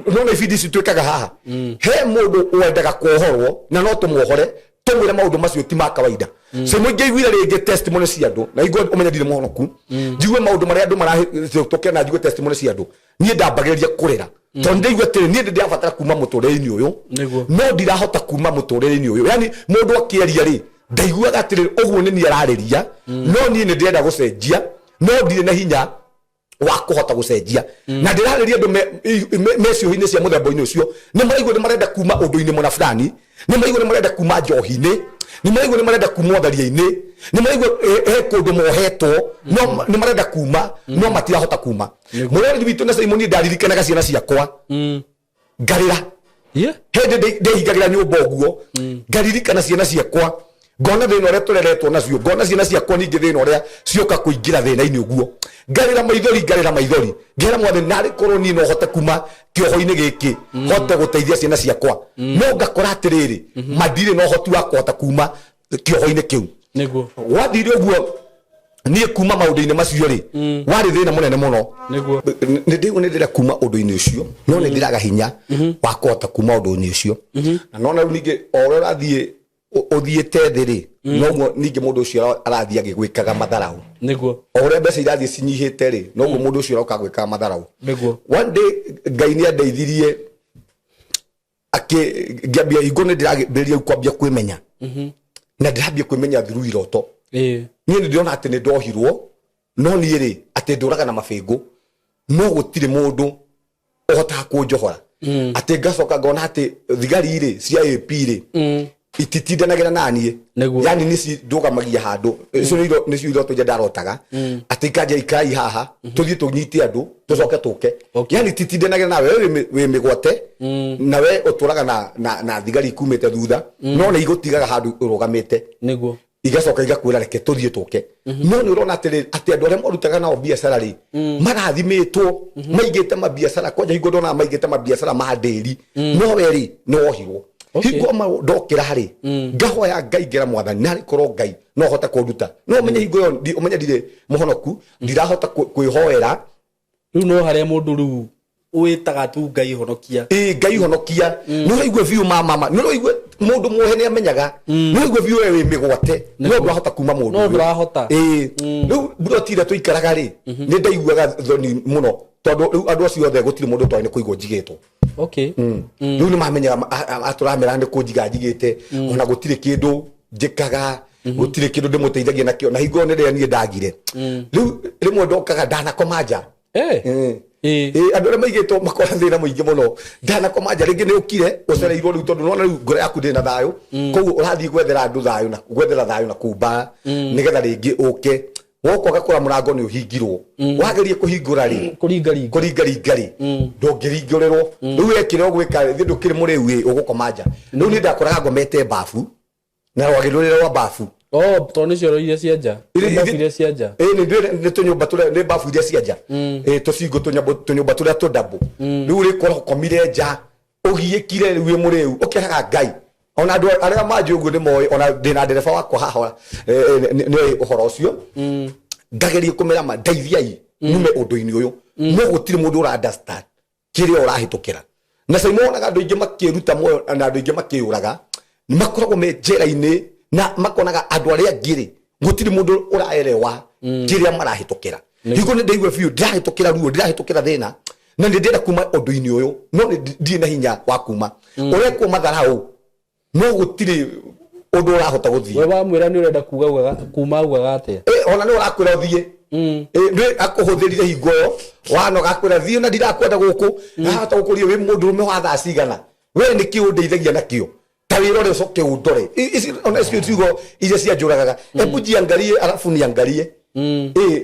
nona ibindi ici twĩkaga haha he mũndũ wendaga kuohorwo na no tũmuohore tumwire maundu macio ti ma kawaida SYMO ngĩiguire rĩngĩ testimony cia andũ na igua ũmenya ndire mũhonoku njigue maundu marĩa andũ marahĩtũkia na njigue testimony cia andũ niĩ ndambagĩrĩria kũrĩra tondu ndaigua atĩrĩ niĩ ndĩrabatara kuma mũtũrĩre-inĩ ũyũ no ndirahota kuma mũtũrĩre-inĩ ũyũ yani mũndũ akĩaria rĩ ndaiguaga atĩrĩ ũguo nĩ niĩ ararĩria no niĩ nĩ ndĩrenda gũcenjia no ndirĩ na hinya wa kuhota gucenjia na ndirarĩria andũ meciohi-inĩ cia mũthemba-inĩ ũcio nĩ maraigua nĩ marenda kuma ũndũ-inĩ mũna fulani nĩ maraigua nĩ marenda kuma njohi-inĩ nĩ maraigua nĩ marenda kuma ũtharia-inĩ nĩ maraigua he kũndũ mohetwo no nĩ marenda kuma no matirahota kuma mũrori witũ na SYMO niĩ ndaririkanaga ciana ciakwa ngarĩra hĩndĩ ndĩhingagĩra nyũmba ũguo ngaririkana ciana ciakwa ngona thina uria tureretwo nacio ngona ciana ciakwa ningi thina uria cioka kuingira thina-ini uguo ngarira maithori ngera mwathe nari korwo ni no hote kuma kioho-ini giki hote guteithia ciana ciakwa no ngakora atiriri madire no hoti wa kuhota kuma kioho-ini kiu niguo wathire uguo nie kuma maundu-ini macio ri wari thina munene muno niguo ni ndira kuma undu-ini ucio no ni ndiraga hinya wa kuhota kuma undu-ini ucio na no riu ningi oro rathie uthiete thiri no ningi mundu ucio arathie agigwikaga matharau niguo ore mbeca irathie cinyihite ri no mundu ucio aroka gwikaga matharau niguo one day Ngai ni andeithirie ngiambia hingo ni ndirageria kwambia kwimenya na ndiraambia kwimenya through iroto nie ni ndiona ati ni ndohirwo no nie ri ati nduraga na mabengo no gutire mundu ohota kunjohora ati ngacoka ngona ati thigari ri cia AP ri ititindanagira nanie yani nisi ndugamagia handu icio nicio iroto ija ndarotaga ati kaja ikai haha tuthie tunyite andu tucoke tuke yani titindanagira nawe we migwate nawe uturaga na thigari kumite thutha no na igutigaga handu urugamite niguo igacoka igakwira reke tuthie tuke no ni urona ati andu aria marutaga nao biacara ri marathimitwo maigite mabiacara kwaja hingo ndona maigite mabiacara ma nderi no we ri no wohirwo hingo ma ndokira hari ngahoya Ngai ngera mwathani nari korwo Ngai no hota kuruta no menye hingo yo umenya ndire muhonoku ndirahota kwihoera riu no haria mundu riu witaga tu Ngai honokia Ngai honokia no igwe view mama no igwe mundu muhe ni amenyaga no igwe view we migwate no ndahota kuma mundu no ndahota riu burotira tuikaraga ri ni ndaiguaga thoni muno tondu andu acio othe gutire mundu twine kuigwo njigitwo okay riu ni mamenyaga aturamera ndi kunjiga njigite ona gutire kindu njikaga gutire kindu ndimuteithagia nakio na hingo ni ni ndagire riu rimwe ndokaga ndanakoma nja andu aria maigitwo makora thina muingi muno ndanakoma nja ringi ni ukire ucereirwo riu tondu nona riu ngoro yaku ndina thayu koguo urathii gwethera andu thayu na gwethera thayu na kumba nigetha ringi uke woko gakora murango ni uhingirwo wagerie kuhingura ri kuringa ri ndongiringurerwo riu ekire ogwika thi ndukire muriu ugukoma nja riu ni ndakoraga ngomete bafu na wagirurire wa bafu toni cio iria cia nja bafu iria cia nja ni tunyumba turia ni bafu iria cia nja tucingo tunyumba turia tudambu riu ri korwo komire nja ugiikire riu muriu ukiraga Ngai ona andu aria manjugu ni moy ona ndina ndereba wakwa haha ni uhoro ucio ngagerie kumera ma ndeithiai nume undu-ini uyu no gutire mundu ura understand kiria urahitukira na SYMO onaga andu ingi makiruta moyo na andu ingi makiuraga ni makoragwo me njera-ini na makonaga andu aria ngiri gutire mundu uraerewa kiria marahitukira higo ni ndeigwe biu ndirahitukira ruo ndirahitukira thina na ndenda kuma undu-ini uyu no ndi na hinya wa kuma urekwo matharau no gutire undu urahota guthie we wamwira ni urenda kuga kuma ugaga atia ona ni urakwira uthie ni akuhuthirire hingo yo wano gakwira thie na ndirakwenda guku hata gukuria wi mundu rume wa thaa cigana we ni ki undeithagia nakio ta wira uri ucoke undore ona cio tigo iria cianjuragaga ebujia ngarie alafu ni angarie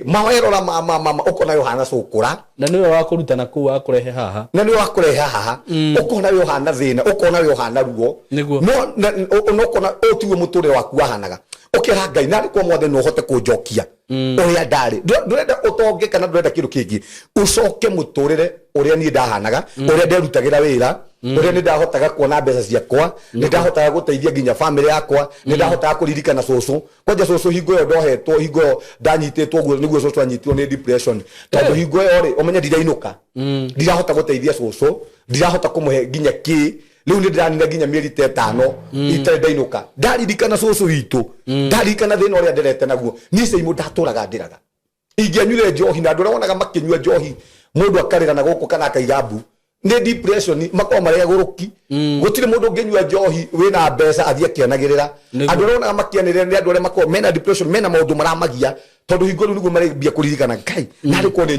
mawerora mama ukona Yohana cukura na niwe wakurutana ku wakurehe haha na niwe wakurehe haha ukona Yohana thina ukona Yohana ruo no ukona otiwe muturire waku wahanaga ukira Ngai nari kwa mwathe no hote kunjokia uria ndari ndurenda utonge kana ndurenda kindu kingi ucoke muturire uria ni ndahanaga uria nderutagira wira uria ni ndahotaga kuona mbeca ciakwa ni ndahotaga guteithia nginya family yakwa ni ndahotaga kuririkana Shosho kwaja Shosho hingo yo ndohetwo hingo yo ndanyititwo guo niguo Shosho anyitirwo ni depression tondu hingo yo ri umenye ndirainuka ndirahota guteithia Shosho ndirahota kumuhe nginya ki riu ni ndiranina nginya mieri 5 itare ndainuka ndaririkana Shosho witu ndaririkana thina uria nderete naguo ni SYMO ndaturaga ndiraga ingianyure njohi na andu wonaga makinyua njohi mundu akarira na guku kana akaigambu ni depression makoma maria guruki gutire mundu unginyua njohi wina mbeca athie kianagirira andu wonaga makianirira ni andu aria makoma mena depression mena maundu maramagia tondu hingo riu niguo maribia kuririkana Ngai nari ko ni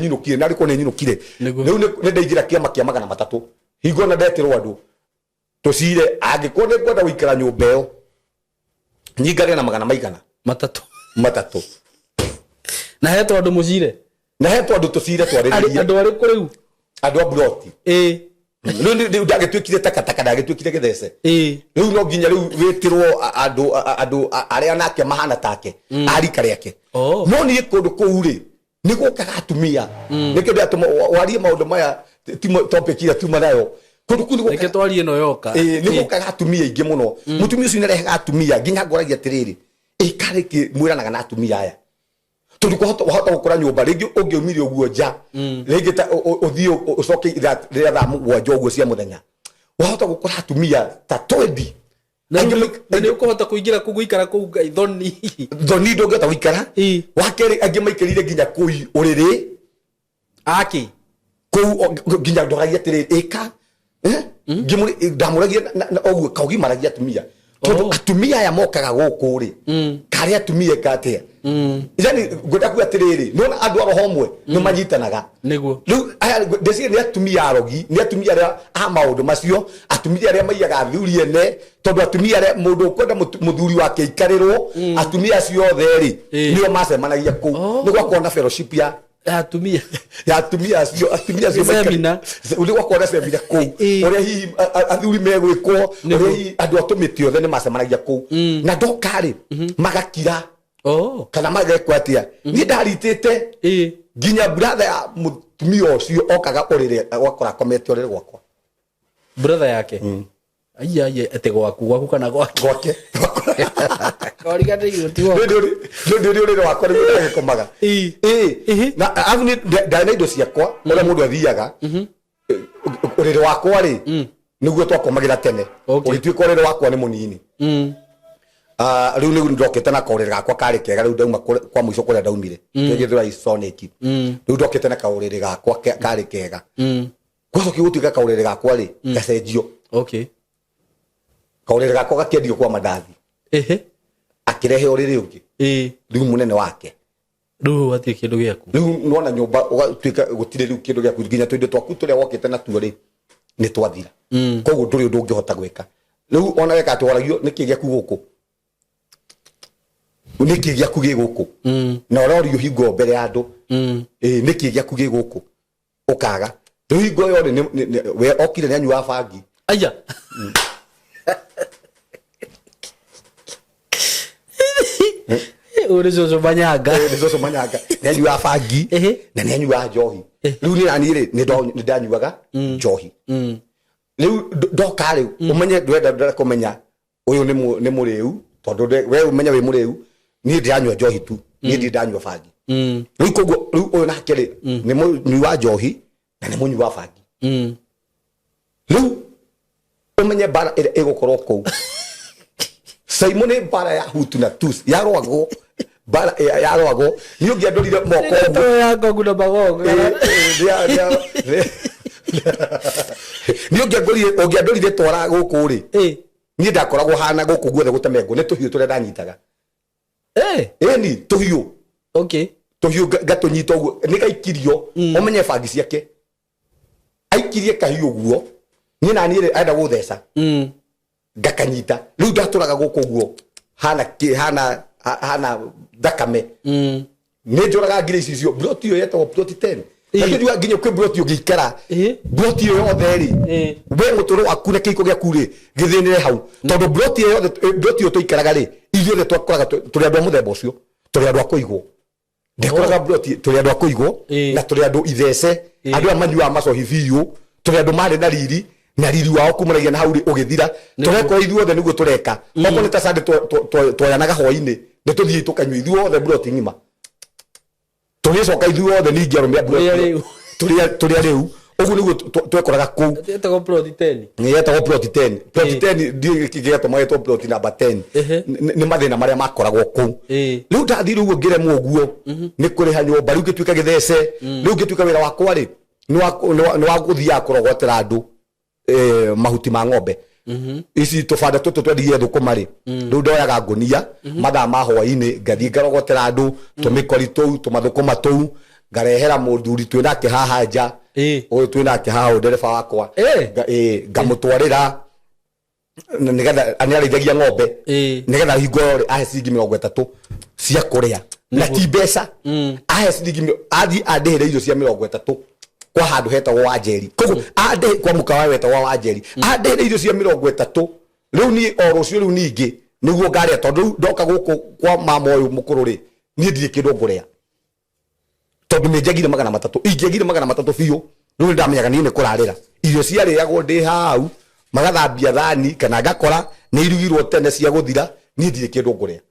nyinukire riu ni ndeigira kiama kia 300 hingo na ndetirwo andu tucire angikorwo ni kwenda guikara nyumba iyo nyingare na 300 na hetwo andu mucire na hetwo andu tucire twariririe andu ari kuriu andu a broti riu ndagitwikire takataka ndagitwikire githece riu no nginya riu witirwo andu aria nake mahana take arika riake no ni kundu kuu ri ni gukaga atumia ni kindu atuma warie maundu maya topic ira tuma nayo kundu kuu ni gukaga twarie no yoka ni gukaga atumia ingi muno mutumia ucio narehaga atumia nginya ngoragia atiriri kariki mwiranaga na atumia aya tondu wahota gukora nyumba ringi ungiumire uguo nja ringi ta uthii ucoke rira thaa mugwanja uguo cia muthenya wahota gukora atumia ta 20 nani ukuhota kuingira kuguikara ku thoni ndungihota guikara wakeri angi maikirire nginya kui uriri aki ku nginya ndoragia atiriri ika ngimuri ndamuragia uguo kaugimaragia atumia tondu atumia aya mokaga guku ri kari atumia katia yani ngoda ku atiriri nona andu aro homwe no manyitanaga niguo riu aya ndeci ni atumia arogi ni atumia aria a maundu macio atumia aria maiyaga thuri ene tondu atumia aria mundu ukwenda muthuri wake ikarirwo atumia acio othe ri nio macemanagia ku ni gwakona fellowship ya atumia acio semina uli gwakona semina ku uria hi athuri megwikwo uria hi andu atumite othe ni macemanagia ku na ndokari magakira kana magekwa atia ni ndaritite nginya brother ya mutumia ucio okaga urire gwakora komete urire gwakwa brother yake aiye ate gwaku kana gwake origateirwo tiwo ndio urire wakwa ni ndagikomaga na avu ni ndana indo ciakwa uria mundu athiaga urire wakwa ri niguo twakomagira tene urituika urire wakwa ni munini riu ni ndokete na kaurire gakwa kari kega riu ndauma kwa muico kuria ndaumire twegithira isoneki riu ndokete na kaurire gakwa kari kega gwacoki gutuika kaurire gakwa ri gacenjio kaurire gakwa gakendio kwa mandathi akirehe urire ungi riu munene wake riu atie kindu giaku riu nona nyumba ugatuika gutire riu kindu giaku nginya twindo twaku turia wokete na tuo ri ni twathira koguo nduri undu ungihota gwika riu ona weka atwaragio niki giaku guku niki giaku gi guku na ororio hingo mbere ya andu niki giaku gi guku ukaga riu hingo yo ni we okire ni anyua bangi aya uri Shosho Manyaga Shosho Manyaga ni anyua bangi na ni anyua njohi riu ni nani ri ni ndanyuaga njohi riu ndoka riu umenye ndwenda kumenya uyu ni muriu tondu we umenya we muriu ni ndanyua njohi tu ni ndanyua bangi riu koguo riu uyu nake ri ni munyua njohi na ni munyua bangi riu umenye bara igukorwo kou SYMO ni bara ya hutu na tus yarwago bara yarwago ni ungiandorire moko to yako kuna bagogo ni ungiandorire twara guku ri ni ndakoragwo hana guku guothe gutemengo ni tuhiu turia ndanyitaga ni tuhiu tuhiu gatunyita uguo ni gaikirio umenye bangi ciake aikirie kahiu guo ni nani ri aenda gutheca gakanyita riu ndaturaga guku guo hana thakame ni njuraga ngire icio broti yo yetagwo broti 10 ndio nginya kwi broti yo gikara broti yo yothe ri we muturo waku na kiko gya kuri githinire hau tondu broti yo yothe broti yo tuikaraga ri ithuothe twakoraga turi andu muthemba ucio turi andu akuigwo ndikoraga broti turi andu akuigwo na turi andu ithece andu amanyua macohi biu turi andu mari na riri wao kumuragia na hauri ugithira tureko ithuothe niguo tureka oko ni ta sande twoyanaga hwaini ni tuthii tukanywa ithuothe broti ngima tugicoka ithuothe ningi arumia broti turia riu ugu niguo twekoraga ku yetagwo broti 10 ni yetagwo broti 10 broti 10 ndio kigetoma yetagwo broti number 10 ni mathina maria makoragwo ku riu ndathiri uguo ngiremwo guo ni kuriha nyumba riu gituika githece riu gituika wira wakwa ri ni wa guthia kurogotera andu mahuti ma ng'ombe ici tubanda tutu twendigie thukuma ri riu ndoyaga ngunia mathaa ma hwaini ngathii ngarogotera andu tumikori tou tumathukuma tou ngarehera muthuri twinake haha nja uyu twinake haha ndereba wakwa ngamutwarira nigetha aniarithagia ng'ombe nigetha hingo ri ahe ciringi 30 cia kuria na ti mbeca ahe ciringi athi andihere irio cia 30 kwa handu hetagwo wa Njeri koguo ande kwa mukawa wetagwo wa Njeri ande irio cia 30 riu ni o rucio riu ningi niguo ngaria tondu ndoka guku kwa mama uyu mukuru ri ni ndire kindu nguria tondu ni njagire 300 ingegire 300 biu riu ndamenyaga ni kurarira irio ciarĩagwo ndi hau magathambia thani kana ngakora ni irugirwo tene cia guthira ni ndire kindu nguria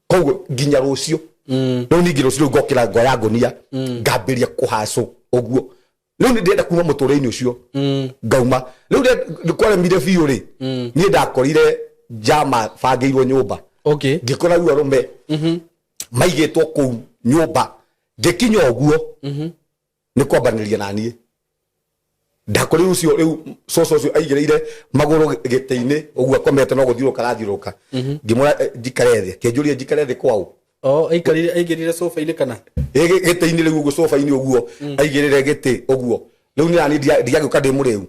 koguo nginya rucio riu ningi rucio ngokira ngoya ngonia ngambiria kuhaco uguo riu ni ndenda kuma muture-ini ucio ngauma riu ndikwaremire biu ri ni ndakorire jama bangeirwo nyumba ngikora riu arume maigitwo kuu nyumba ngikinya uguo ni kwambaniria nanie ndakori ucio riu Shosho ucio aigireire maguru gite-ini uguo akomete no guthiruka karathiruka ngimura njikare thi kenjuria njikare thi kwao aigirire sofa-ini kana gite-ini riu uguo sofa-ini uguo aigirire gite uguo riu ni nani ndiaguka ndi muriu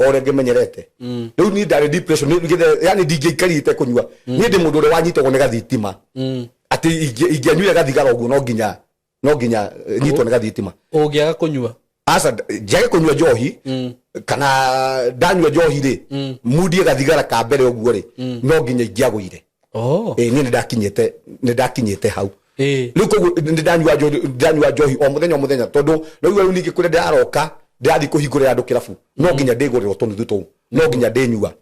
ore ngimenyerete riu ni ndari depression yani ndingeikarite kunyua ni ndi mundu uri wanyitagwo ni gathitima ati ingianyuire gathigara uguo no nginya nyitwo ni gathitima ungiaga kunyua asa njage kunyua njohi kana ndanyua njohi ri mudie gathigara ka mbere uguo ri no nginya ingiagwire ni ndakinyete hau riu koguo ndanyua njohi o muthenya tondu riu ningi kuria ndiraroka ndirathi kuhingurira andu kirabu no nginya ndigurira tunuthu tuu no nginya ndinyua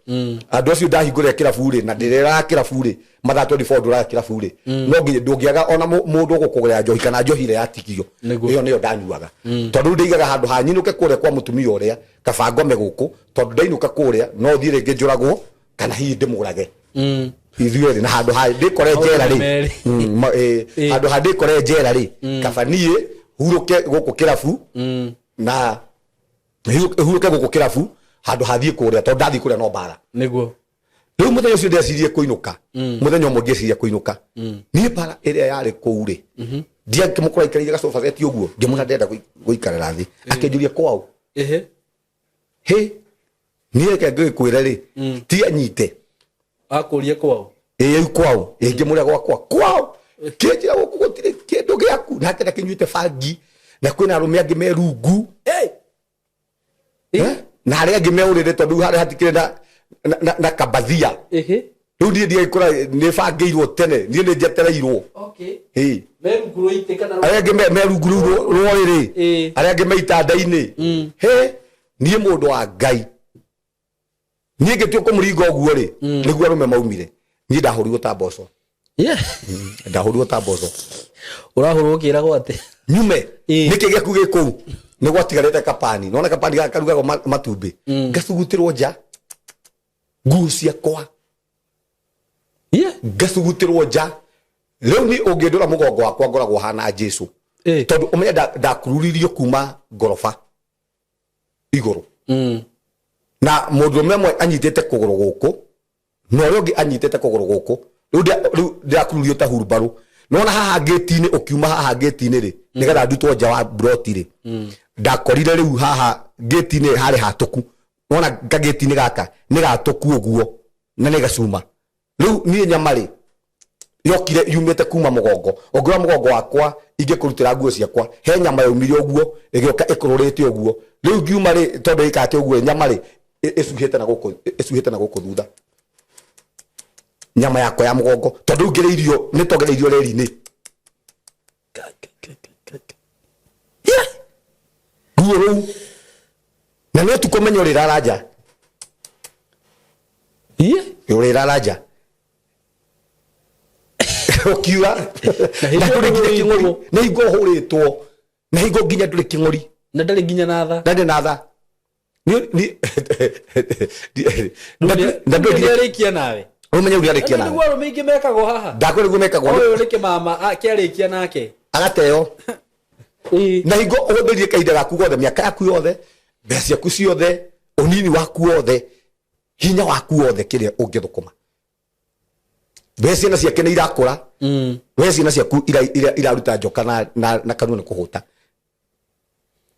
andu acio ndahingurira kirabu ri na ndirera kirabu ri mathaa 24 ndura kirabu ri no nginya ndungiaga ona mundu gukugurira njohi kana njohi ire yatigio iyo niyo ndanyuaga tondu ndigaga handu hanyinuke kuria kwa mutumia uria kabangome guku tondu ndainuka kuria no thire ngijuragwo kana hihi ndimurage ithueri na handu ha ndikore njera ri handu ha ndikore njera ri kabanie huruke guku kirabu na huruke guku kirabu handu hathie kuria tondu ndathi kuria no bara niguo riu muthenya ucio ndecirie kuinuka muthenya umwe ngeciria kuinuka ni bara iria yari kuu ri ndia kimukora ikarire gasofa seti uguo ngimuna ndenda guikarira thi akinjuria kwao he ni reke ngikwira ri ti anyite akuria kwao kwao ngimuria gwakwa kwao kinjira guku gutire kindu giaku nake ndakinyuite bangi na kwina arume angi merungu na aria angi meurire tondu haria hatikire na kabathia riu ndie ndiekora ni bangeirwo tene ni njetereirwo merunguru itikana aria angi merunguru roriri aria angi meitanda-ini nie mundu wa Ngai nie ngitio kumuringa uguo ri niguo arume maumire nie ndahurirwo ta mboco ndahurirwo ta mboco urahurwo kiragwo ati nyume niki giaku giku ni gwatigarite kapani nona kapani gakarugagwo matumbi ngasugutirwo nja nguo ciakwa ngasugutirwo nja riu ni ungindura mugongo wakwa ngoragwo hana Jesu tondu umenya ndakururirio kuma ngoroba iguru na mundu memwe anyitete kuguru guku no ri ungi anyitete kuguru guku riu ndakururio ta hurbaru nona haha gate-ini ukiuma haha gate-ini ri nigetha ndutwo nja wa broti ri ndakorire riu haha gate-ini hari hatuku nona gate-ini gaka ni gatuku uguo na ni gacuma riu ni nyama ri yokire yumite kuma mugongo ongora mugongo wakwa ingikurutira nguo ciakwa he nyama yaumire uguo igioka ikururite uguo riu ngiuma ri tondu ikate uguo nyama ri esuhete na guku thutha nyama yakwa ya mugongo tondu ngireirio ni togereirio reri-ini ruo ruu na no tukomenya urirara nja urirara nja ukiura na nduri nginya king'ori na hingo huritwo na hingo nginya nduri king'ori na ndari nginya natha ndari natha ni ndari arikia nawe umenya uri arikia nawe niguo rumingi mekagwo haha ndakore gumekagwo uyu ni kimama akiarikia nake agateo na hingo uhuthirie kahinda gaku gothe miaka yaku yothe mbeca ciaku ciothe unini waku wothe hinya waku wothe kiria ungithukuma we ciana ciake ni irakura we ciana ciaku iraruta njoka na kanua ni kuhuta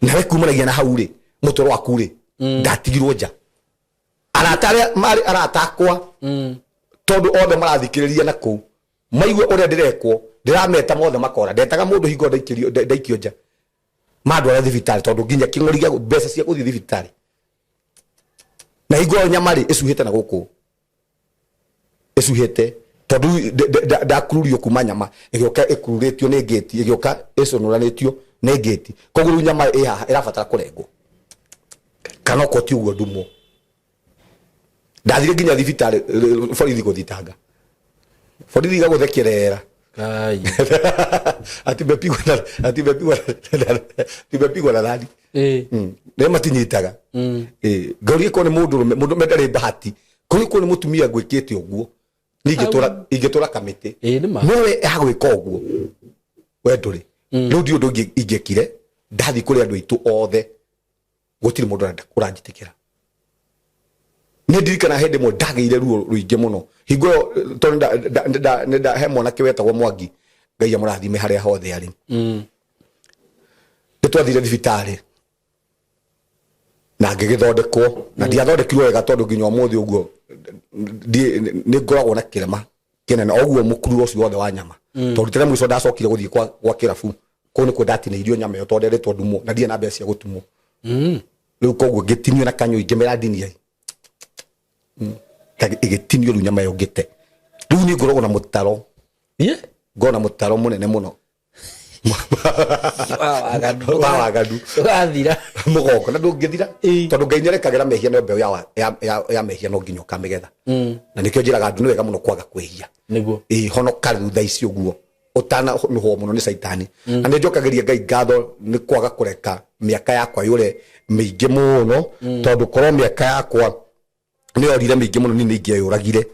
na we kumanagia na hau ri mutoro waku ri ndatigirwo nja arataria mari aratakwa tondu othe marathikiriria na kuu maigue uria ndirekwo ndirameta mothe makora ndetaga mundu hingo ndaikio nja madwara thibitari tondu nginya king'ori gia mbeca cia guthii thibitari na higo nyamari icuhite na guku icuhite tondu ndakururio kuma nyama igioka ikururitio ni gate igioka iconoranitio ni gate koguo nyama irabatara kurengwo kana ko ti ugo ndumo ndathire nginya thibitari borithi guthitanga borithi gaguthekerera ai atibepigwa na radi ne matinyitaga gauri ko ni mundu medare bahati ko ni mutumia gwikite uguo ingitura kamite nowe agwika uguo we nduri riu ndi undu ingekire ndathi kuri andu itu othe gutiri mundu uranjitikira ni ndirikana hende mo ndagire ruo ruingi muno hingo tondu nda he mwana kiwetagwo Mwangi ngai amurathime haria hothe ari nitwathire thibitari na ngigithondekwo na ndiathondekirwo wega tondu nginya umuthi uguo ni ngoragwo na kirema kinene oguo mukuru ucio wothe wa nyama tondu tere mwico ndacokire guthii kwa kirabu ko ni kwendatine irio nyama yo tondu nderetwo ndumo na ndie na mbeca cia gutumwo riu koguo ngitinio na kanyo ingimera ndini ai igitinio ru nyama yo ngite riu ni ngoragwo na mutaro ngona mutaro munene muno agadu gathira mugongo na ndungithira tondu ngai nirekagira mehia no mbeu ya mehia no nginya kamigetha na nikio njiraga andu ni wega muno kwaga kwehia niguo honoka thutha icio guo utana nuho muno ni saitani na ni njokagiria ngai ngatho ni kwaga kureka miaka yakwa yure miingi muno tondu korwo miaka yakwa ni orire miingi muno ni ingeyuragire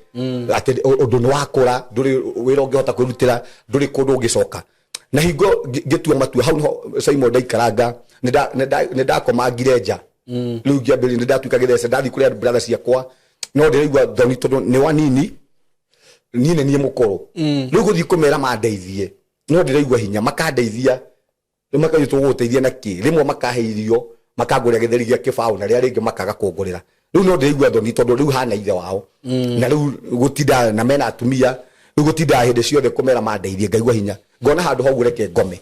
ati undu ni wakura nduri wira ungihota kwirutira nduri kundu ungicoka na hingo ngitua matua hau no SYMO ndaikaranga ni ndakomangire nja riu ngiambiri ni ndatuikaga these ndathi kuri brother ciakwa no ndiraigua thoni tondu ni wanini nine nie mukuru riu guthii kumera mandeithie no ndiraigua hinya makandeithia makayitwo guteithia na ki rimwe makaheirio makangurira githeri gia kibao na ria ringi makaga kungurira riu no ndiraigua thoni tondu riu hana ithe wao na riu gutinda na mena atumia riu gutinda hindi ciothe kumera mandeithie ngaigua hinya ngona handu hogu reke ngome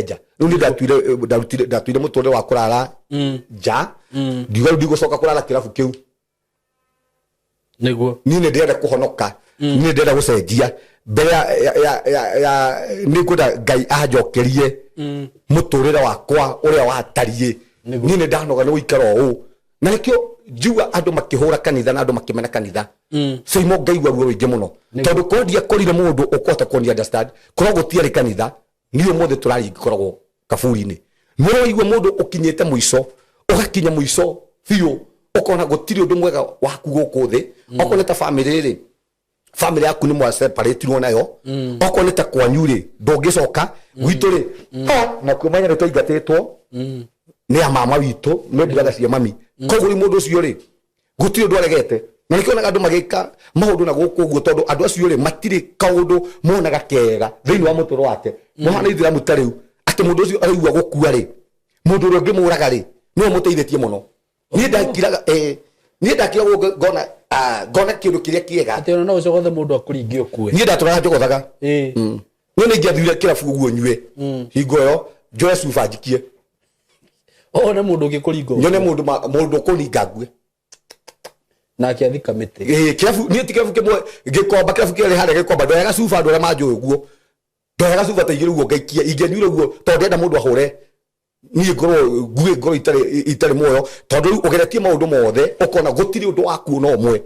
nja riu ni ndatwire muture wa kurara nja ndiga ndigũcoka kurara kirabu kiu niguo ni ndenda kuhonoka ni ndenda gucenjia mbere ya niguda ngai ajokerie muturire wakwa uria watarie ni ndanoga ni guikara uu na nikio njua andu makihura kanitha na andu makimena kanitha SYMO ngaigua ruo ruingi muno tondu kondia korire mundu ukota koni understand korwo gutiari kanitha niyo mothe turari koragwo kaburi-ini no igwe mundu ukinyete muico ugakinya muico biu ukona gutiri undu mwega waku guku thi okone ta family yaku ni mwa separate nayo okone ta kwanyu ri ndungicoka gwitu ri na kumanya ni twaingatitwo ni ya mama witu ni brother cia mami koguo ni mundu ucio ri gutiri undu aregete na nikionaga andu magika maundu na guku guo tondu andu acio ri matiri kaundu monaga kega thiini wa mutoro wake mohana ithira mutariu ati mundu ucio araigua gukua ri mundu uri ngimuraga ri no muteithitie muno ni ndakiraga ni ndakiraga ngona kindu kiria kiega ati no ucogothe mundu akuringi ukue ni ndaturaga njogothaga ni ngiathire kirabu guo nyue hingo yo njoe cuba njikie na mundu ngikuringo nyone mundu kuringa ngue na akiathika miti kirabu ni tikabu kimwe gikomba kirabu kile hare gikomba ndoyaga cuba andu aria manjui guo ndoyaga cuba ta igiri guo ngaikia ingeniure guo tondu ndenda mundu ahure ni ngoro itari muoyo tondu ugeretie maundu mothe ukona gutiri undu waku no umwe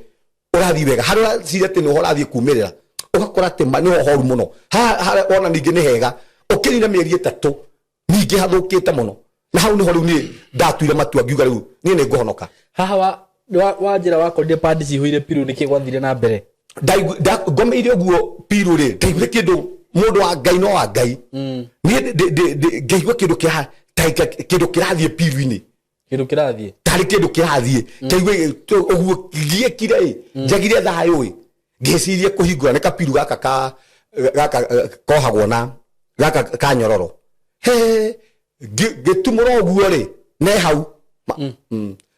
urathi wega harura cirete ni horathi kumirira ugakora ati ni horu muno ha ona ningi ni hega ukirina mieri 3 ningi hathukite muno na hau ni horu ni ndatuire matua ngiuga riu ni nguhonoka haha wanjira wakorire padi cihuire piru nikigwathire na mbere ngomeire uguo piru ri ndaigire kindu mundu wa ngai no wa ngai ni ngaigua kindu kia kindu kirathie piru-ini kindu kirathie tari kindu kirathie kaigwe uguo giekire njagire thayo ngeciria kuhingura ni kapiru gaka kohagwo na gaka kanyororo gitumura uguo ri ne hau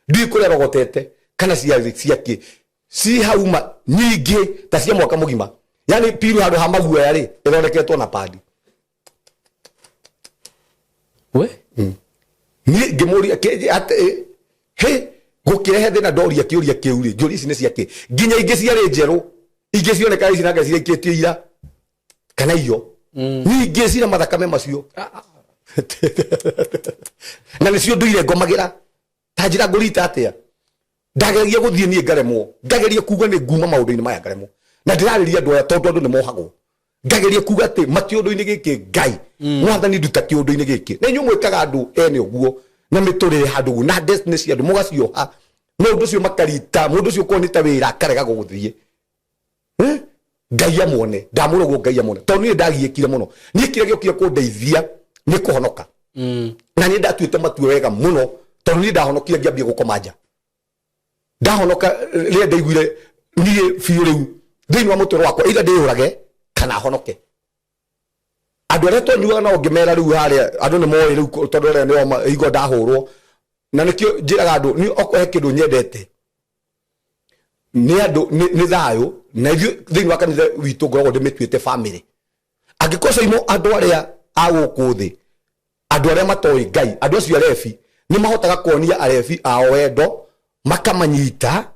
ndi kurera gotete kana ciaki si hauma nyingi ta cia mwaka mugima yani piru handu ha maguoya ri ithondeketwo na padi we he gukirehe thina ndoria kiuria kiu ri njuri ici ni ciake nginya ingi ciari njeru ingi cioneka ici nanga ciikitio ira kana iyo ningi cira mathakame macio na nicio nduire ngomagira ta njira ngurita atia ndageria guthie nie ngaremwo ngageria kuga ni nguma maundu-ini maya ngaremwo na ndirariria andu aya tondu andu ni mohagwo ngageria kuga ati makiundu-ini giki ngai mwathani nduta kiundu-ini giki na inyu mwikaga andu ene uguo na miturire handu na destiny cia andu mugacioha no undu cio makarita mundu cio konita wira akarega guguthie ngai amone ndamurogwo ngai amone tondu ni ndagiikire muno ni kire giokire kundeithia ni kuhonoka na ni ndatuite matue wega muno tondu ni ndahonokia ngiambia gukoma nja ndahonoka ria ndaiguire nie biu riu thiini wa mutwe wakwa ira ndihurage kana honoke andu aria twanyuaga no ngimera riu haria andu ni moe riu tondu ria nio igo ndahurwo na nikio njiraga andu ni okohe kindu nyendete ni andu ni thayo na thiini wa kanitha witu ngoragwo ndimituite family angikosa imo andu aria aguku thi andu aria matoi ngai andu acio arebi ni mahotaga kuonia arebi ao wendo makamanyita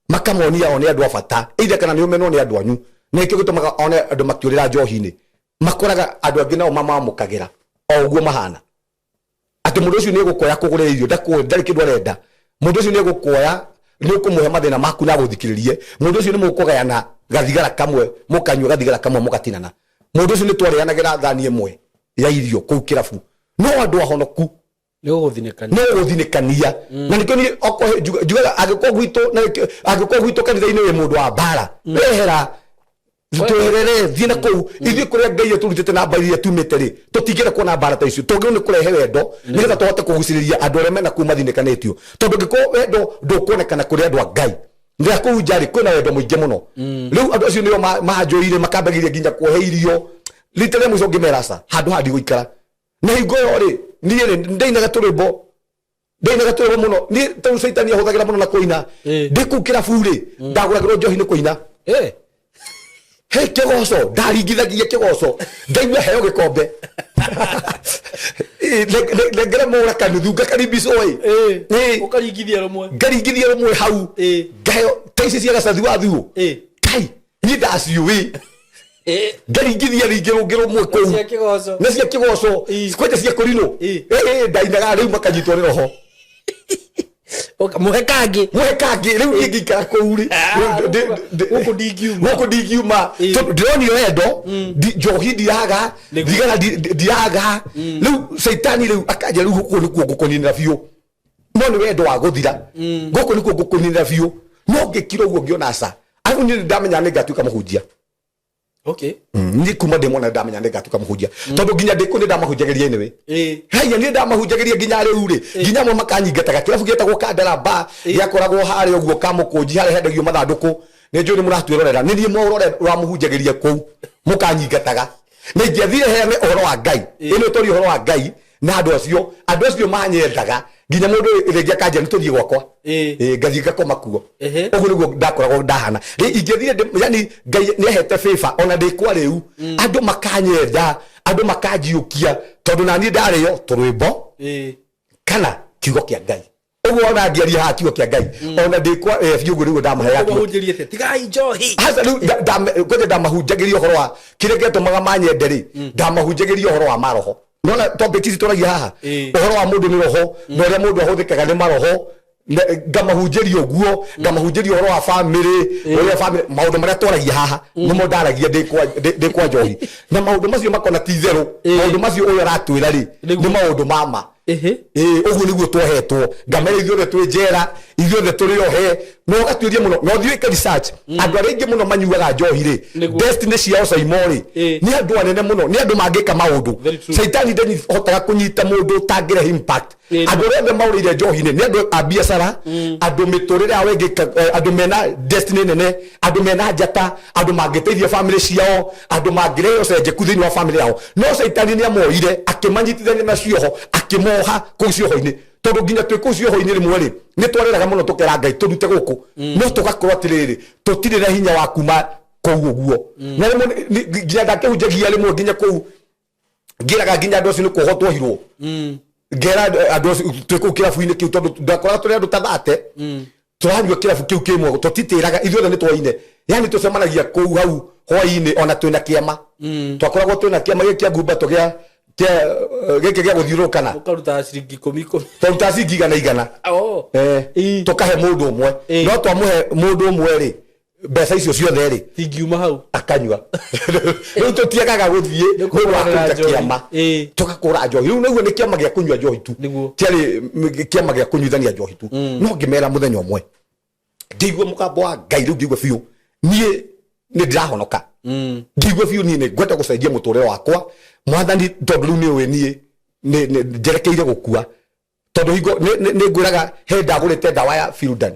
makamonia one andu abata ide kana ni umenwo ni andu anyu na ikio gitumaga one andu makiurira njohi-ini makoraga andu angi nao mamamukagira o uguo mahana ati mundu ucio ni egukoya kugura irio ndari kindu arenda mundu ucio ni egukoya ni ukumuhe mathina maku na guthikiririe mundu ucio ni mukugayana gathigara kamwe mukanywa gathigara kamwe mugatinana mundu ucio ni twarianagira thani imwe ya irio kuu kirabu no andu ahonoku no guthinikania na nikio ni okohe jugaga agiko gwito kanitha-ini we mundu wa bara wehera tuherere thina kou ithi kuria ngai aturutite na mbari iria tumite ri tutigire kuona mbara ta icio tugire ni kurehe wendo nigetha tuhote kuguciriria andu aria mena kuma thinikanitio tondu ngiko wendo ndukuonekana kuri andu a ngai ndia kou njari kwina wendo muingi muno riu andu acio nio mahanjuire makambagiria nginya kuhe irio litele muco ngimerasa handu handi guikara na hingo yo ri nie ndainaga turimbo muno ni tu saitani ahuthagira muno na kuina ndikukira buri ndaguragirwo njohi ni kuina he kigoco ndaringithagia kigoco ndaigua heo gikombe ngere mura kanuthu ngakaribicwo ukaringithia rumwe ngaringithia rumwe hau ngayo taisi cia gacathi wa thuo kai ni ndaciui ngaringithia ringi rungi rumwe kou na cia kigoco kwenja cia kurino ndainaga riu makanyitwo ni roho muhekangi riu ngikara kou ri guku ndingiuma ndironi wendo njohi ndiraga thigara ndiraga riu saitani riu akanja riu guku nikuo ngukuninira biu no ni wendo wa guthira guku nikuo ngukuninira biu no ngikira uguo ngiona aca aru ni ndamenya ni ngatuika muhunjia ni kuma ndimona ndamenya ni ngatuika muhunjia tondu nginya ndikundi ndamahunjagiria niwe haya ni ndamahunjagiria nginya riu ri nginya mo makanyingataga kirabu getagwo Kandaramba yakoragwo hari uguo kamukunji hari hendagio mathanduku ni njuri muratwirorera ni nie morore wa muhunjagiria kou mukanyingataga ni ngiathire heane uhoro wa ngai ino tori uhoro wa ngai na andu acio manyendaga nginya mundu ringi akanja ni tuthie gwakwa ngathie ngakoma kuo uguo niguo ndakoragwo ndahana ingithire yani ngai ni ahete favor ona ndikwa riu andu makanyenda andu makanjiukia tondu nani ndario turwimbo kana kiugo kia ngai uguo ona ndiaria ha kiugo kia ngai ona ndikwa biugo riu ndamahaya mahunjiriete tigai njohi hasa riu ngoja ndamahunjagiria uhoro wa kire getumaga manyende ri ndamahunjagiria uhoro wa maroho nona topic ici turagia haha uhoro wa mundu ni roho na ria mundu ahuthikaga ni maroho ngamahunjiria uguo ngamahunjiria uhoro wa family uria family maundu maria twaragia haha nimo ndaragia ndikwa njohi na maundu macio makona titheru maundu macio uyu aratwira ri ni maundu mama uguo niguo twohetwo ngamere ithuothe twi njera ithuothe turi ohe no gatuirie muno no thiike research andu aria ingi muno manyuaga njohi ri destiny ciao SYMO ri ni andu anene muno ni andu mangika maundu saitani ndeni hotaga kunyita mundu tangire impact andu aria maurire njohi-ini ni andu a biacara andu miturire yao ingika andu mena destiny nene andu mena njata andu mangiteithia family ciao andu mangireo cenjeku thiini wa family yao no saitani ni amoire akimanyitithania na cioho akimoha kuu cioho-ini tondu nginya twi kuu cioho-ini rimwe ri ni twareraga muno tukera ngai turute guku no tugakorwo atiriri tutirira hinya wa kuma kou uguo na rimwe nginya ndakihunjagia rimwe nginya kou ngiraga nginya andu acio ni kuohwo twohirwo ngera andu twiko kirabu-ini kiu tondu ndakora turi andu tathate turanyua kirabu kiu kimwe tutitiraga ithuothe ni twaine yani tucemanagia kuu hau hwaini ona twina kiama twakoragwo twina kiama gikia ngumbato giki gia guthiurukana ukaruta ciringi 10 turuta ciringi 100 tukahe mundu umwe no twamuhe mundu umwe ri mbeca icio ciothe ri tingiuma hau akanyua riu tutiagaga guthie ni kuruta kiama tukakura njohi riu niguo ni kiama gia kunyua njohi tu tiari kiama gia kunyuithania njohi tu no ngimera muthenya umwe ngigua mugambo wa Ngai riu ngigua biu nie ni ndirahonoka ngigua biu nie ni ngwenda gucenjia muturire wakwa mwathani tondu riu ni we nie ni njerekeire gukua tondu hingo ni ngwiraga he ndagurite dawa ya Fildan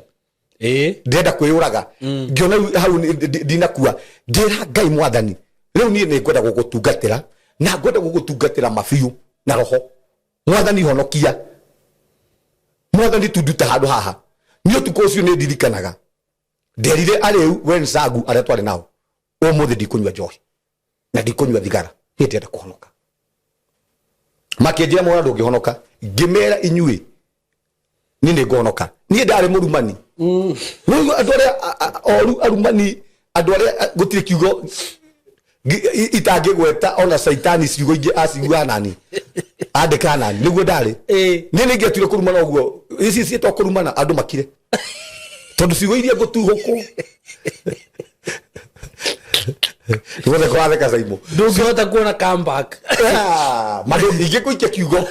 ndenda kwiyuraga ngiona hau ndinakua ngira Ngai mwathani riu nie ni ngwenda gugutungatira na ngwenda gugutungatira mabiu na roho mwathani honokia mwathani tunduta handu haha ni utuko ucio ni ndirikanaga nderire ariu wensagu aria twari nao umuthi ndikunyua njohi na ndikunyua thigara ni ndenda kuhonoka makenjira mwana ndungihonoka ngimera inyui ni nguhonoka ni ndari murumani riu andu aria oru arumani andu aria gutire kiugo itangigweta ona saitani ciugo ingi acigua nani andika nani niguo ndari ni ngetuire kurumana uguo ici cietwa kurumana andu makire tondu ciugo iria ngutuhuku Tuweze kwa theka SYMO. Ndungihota kuona comeback. Mado nige kuikia kiugo.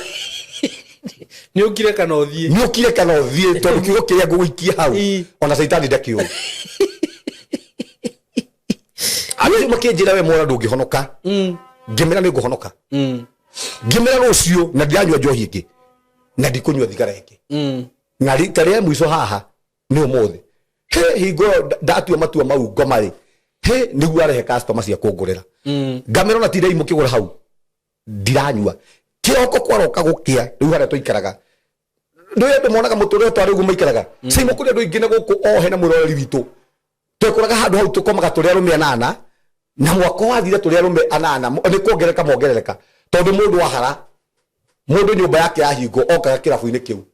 Ni ukire kana uthie. Ni ukire kana uthie tondu kiugo kiria nguikia hau. Ona saitani ndakio. Ani makenjira we mwana ndungihonoka. Ngimera ni nguhonoka. Ngimera rucio na ndianyua njohi ingi. Na ndikunyua thigara ingi. Na rita ria mwiso haha ni umuthi. He hingo ndatua matua mau ngomari. He niguo arehe customer cia kungurira ngamera na tire imukigura hau ndiranyua kiroko kwaroka gukia riu haria tuikaraga ndu yende monaga muturire twari ugu maikaraga SYMO kuri andu ingine guku ohe na mwiroreri witu twekuraga handu hau tukomaga turi arume 8 na mwaka wathire turi arume 8 ni kuongereka mongerereka tondu mundu wahara mundu nyumba yake yahingo okaga kirabu-ini kiu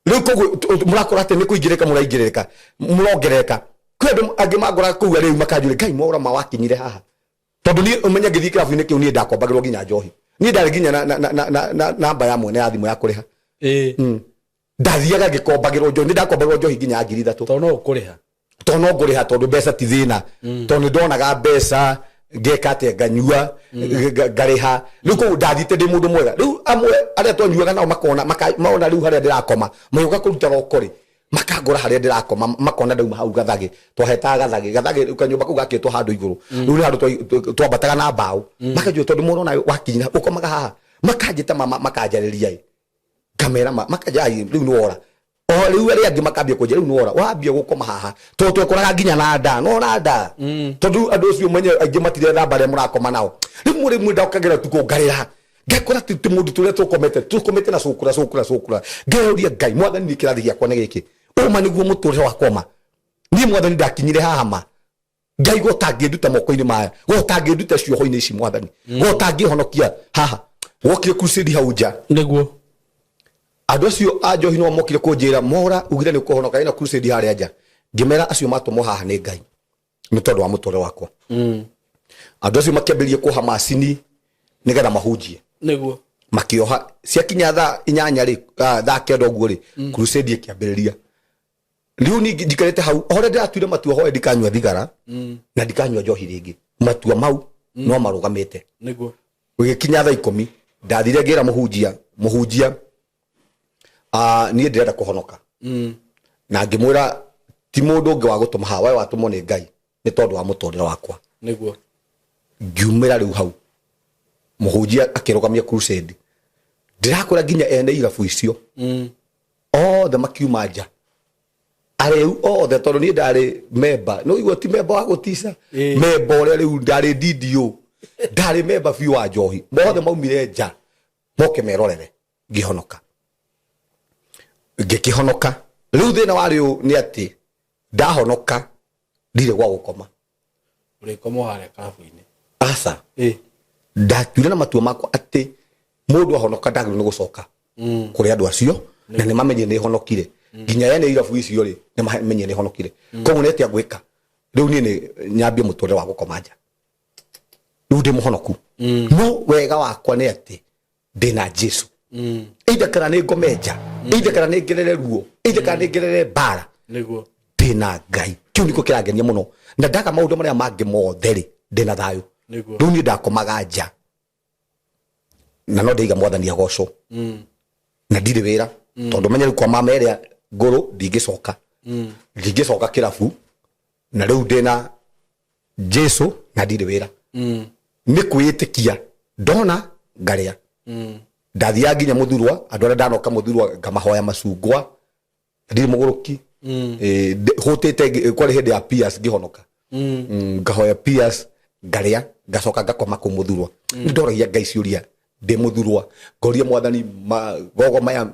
riu koguo murakora ati ni kuingirika muraingirika murongereka kwedu agimagora kuwa riu makajure Ngai mora mawakinyire haha tondu ni umenya ngithi kirabu-ini kiu ni ndakombagirwo nginya njohi ni ndari nginya na namba ya mwene ya thimu ya kuriha ndathiaga ngikombagirwo njohi ni ndakombagirwo njohi nginya 3,000 tono nguriha tondu mbeca ti thina tondu ndonaga mbeca ngekate nganyua ngariha riu ko ndathite ndi mundu mwega riu amwe aria twanyuaga nao makona riu haria ndirakoma mayuka kuruta rokori makagora haria ndirakoma makona ndauma hau gathage twahetaga gathage ukanyumba ku gakitwo handu iguru riu ni handu twambataga na mbao makajua tondu murona wakinyira ukomaga haha makajita makanjariria kamera makajai riu ni wora o riu aria angi makambia kunjira riu ni wora wambia gukoma haha tondu twekoraga nginya na nda no na nda tondu andu ucio mwenye angi matire thamba ria murakoma nao riu muri mwenda ukagira tukungarira ngakora ti mundu turia tukomete na cukura ngeuria Ngai mwathani ni kirathi giakwa ni giki uma niguo muturire wakoma ni mwathani ndakinyire haha ma Ngai gotanginduta moko-ini maya gotanginduta cioho-ini ici mwathani gotangihonokia haha wokire crusade hau nja niguo andu acio a njohi no mokire kunjira mora ugire ni kuhonoka ina crusade haria nja ngimera acio matumo haha ni Ngai ni tondu wa muturire wakwa andu acio makiambirie kuha macini nigetha mahunjie niguo makioha ciakinya thaa 8 ri thaa 9 uguo ri crusade ikiambiriria riu ni ndikarete hau hore ndiratuire matua hoe ndikanyua thigara na ndikanyua njohi ringi matua mau no marugamite niguo ugikinya thaa 10 ndathire ngira muhunjia ni ndirenda kuhonoka na ngimwira ti mundu ungi wa gutuma hawa we watumwo ni Ngai ni tondu wa muturire wakwa niguo ngiumira riu hau muhunjia akirugamia crusade ndirakora nginya ene irabu icio othe makiuma nja areu othe tondu ni ndari member no igwo ti member wa gutisa member uria riu ndari DDO ndari member biu wa njohi mothe maumire nja moke merorere ngihonoka ngikihonoka riu thina wa riu ni ati ndahonoka ndire gwa gukoma urikoma haria karabu-ini asa ndatuire na matua makwa ati mundu ahonoka ndagĩrĩirwo nĩ gũcoka kũrĩ andũ acio na nĩ mamenye nĩ honokire nginya yene irabu icio rĩ nĩ mamenye nĩ honokire koguo nĩtia gwĩka rĩu niĩ nĩ nyambie mũtũrĩre wa gũkoma nja rĩu ndĩ mũhonoku no wega wakwa nĩ atĩ ndĩna Jesu either kana nĩ ngome nja either kana nĩ ngerere ruo either kana nĩ ngerere mbara nĩguo ndĩna Ngai kĩu nĩkĩo kĩrangenia mũno na ndaga maũndũ marĩa mangĩ mothe rĩ ndĩna thayũ rĩu niĩ ndakomaga nja na no ndĩiga Mwathani agocwo na ndirĩ wĩra tondũ menya rĩu kwa mama ĩrĩa ngũrũ ndingĩcoka kĩrabu na rĩu ndĩna Jesu na ndirĩ wĩra nĩ kwĩĩtĩkia ndona ngarĩa ndathiaga nginya mũthurwa andũ arĩa ndanoka mũthurwa ngamahoya macungwa ndirĩ mũgũrũki hũtĩte kwarĩ hĩndĩ ya Piers ngĩhonoka ngahoya Piers ngarĩa ngacoka ngakoma kũ mũthurwa nĩ ndoragia Ngai ciũria ndĩ mũthurwa ngoria Mwathani gogo maya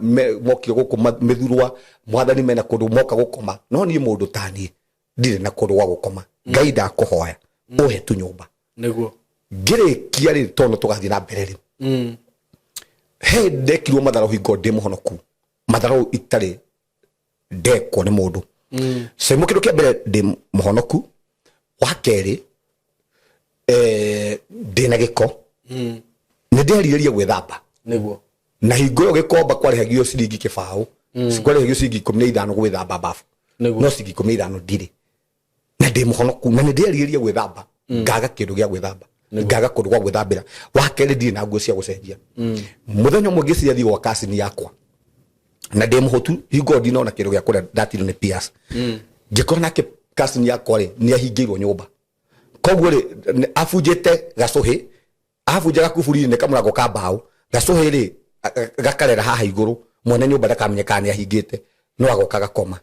mokire gũkũ mĩthurwa Mwathani mena kũndũ moka gũkoma no niĩ mũndũ ta niĩ ndirĩ na kũndũ gwa gũkoma Ngai ndakũhoya ũhe tu nyũmba nĩguo ngĩrĩkia rĩ tondũ tũgathiĩ na mbere rĩ he ndekirwo matharũ hingo ndĩ mũhonoku matharũ itarĩ ndekwo nĩ mũndũ SYMO kĩndũ kĩa mbere ndĩ mũhonoku wa kerĩ ndĩ na gĩko nĩ ndĩharirĩria gwĩthamba nĩguo na hingo ĩyo gĩkomba kwarĩhagio ciringi kĩbaũ kwarĩhagio ciringi 15 gwĩthamba bafu no ciringi 15 ndirĩ na ndĩ mũhonoku na nĩ ndĩharirĩria gwĩthamba ngaga kĩndũ gĩa gwĩthamba ngaga kũndũ gwa gwĩthambĩra wa kerĩ ndirĩ na nguo cia gũcenjia mũthenya ũmwe ngĩciria thiĩ gwa kasini yakwa na ndĩ mũhũtu hingo ndinona kĩndũ gĩa kũrĩa ndatirwo nĩ Piers ngĩkora nake kasini yakwa rĩ nĩ ahingĩirwo nyũmba koguo rĩ abunjĩte gacũhĩ abunja gakuburi-inĩ kamũrango ka mbaũ gacũhĩ rĩ gakarera haha igũrũ mwene nyũmba ndakamenyeka nĩ ahingĩte no agoka gakoma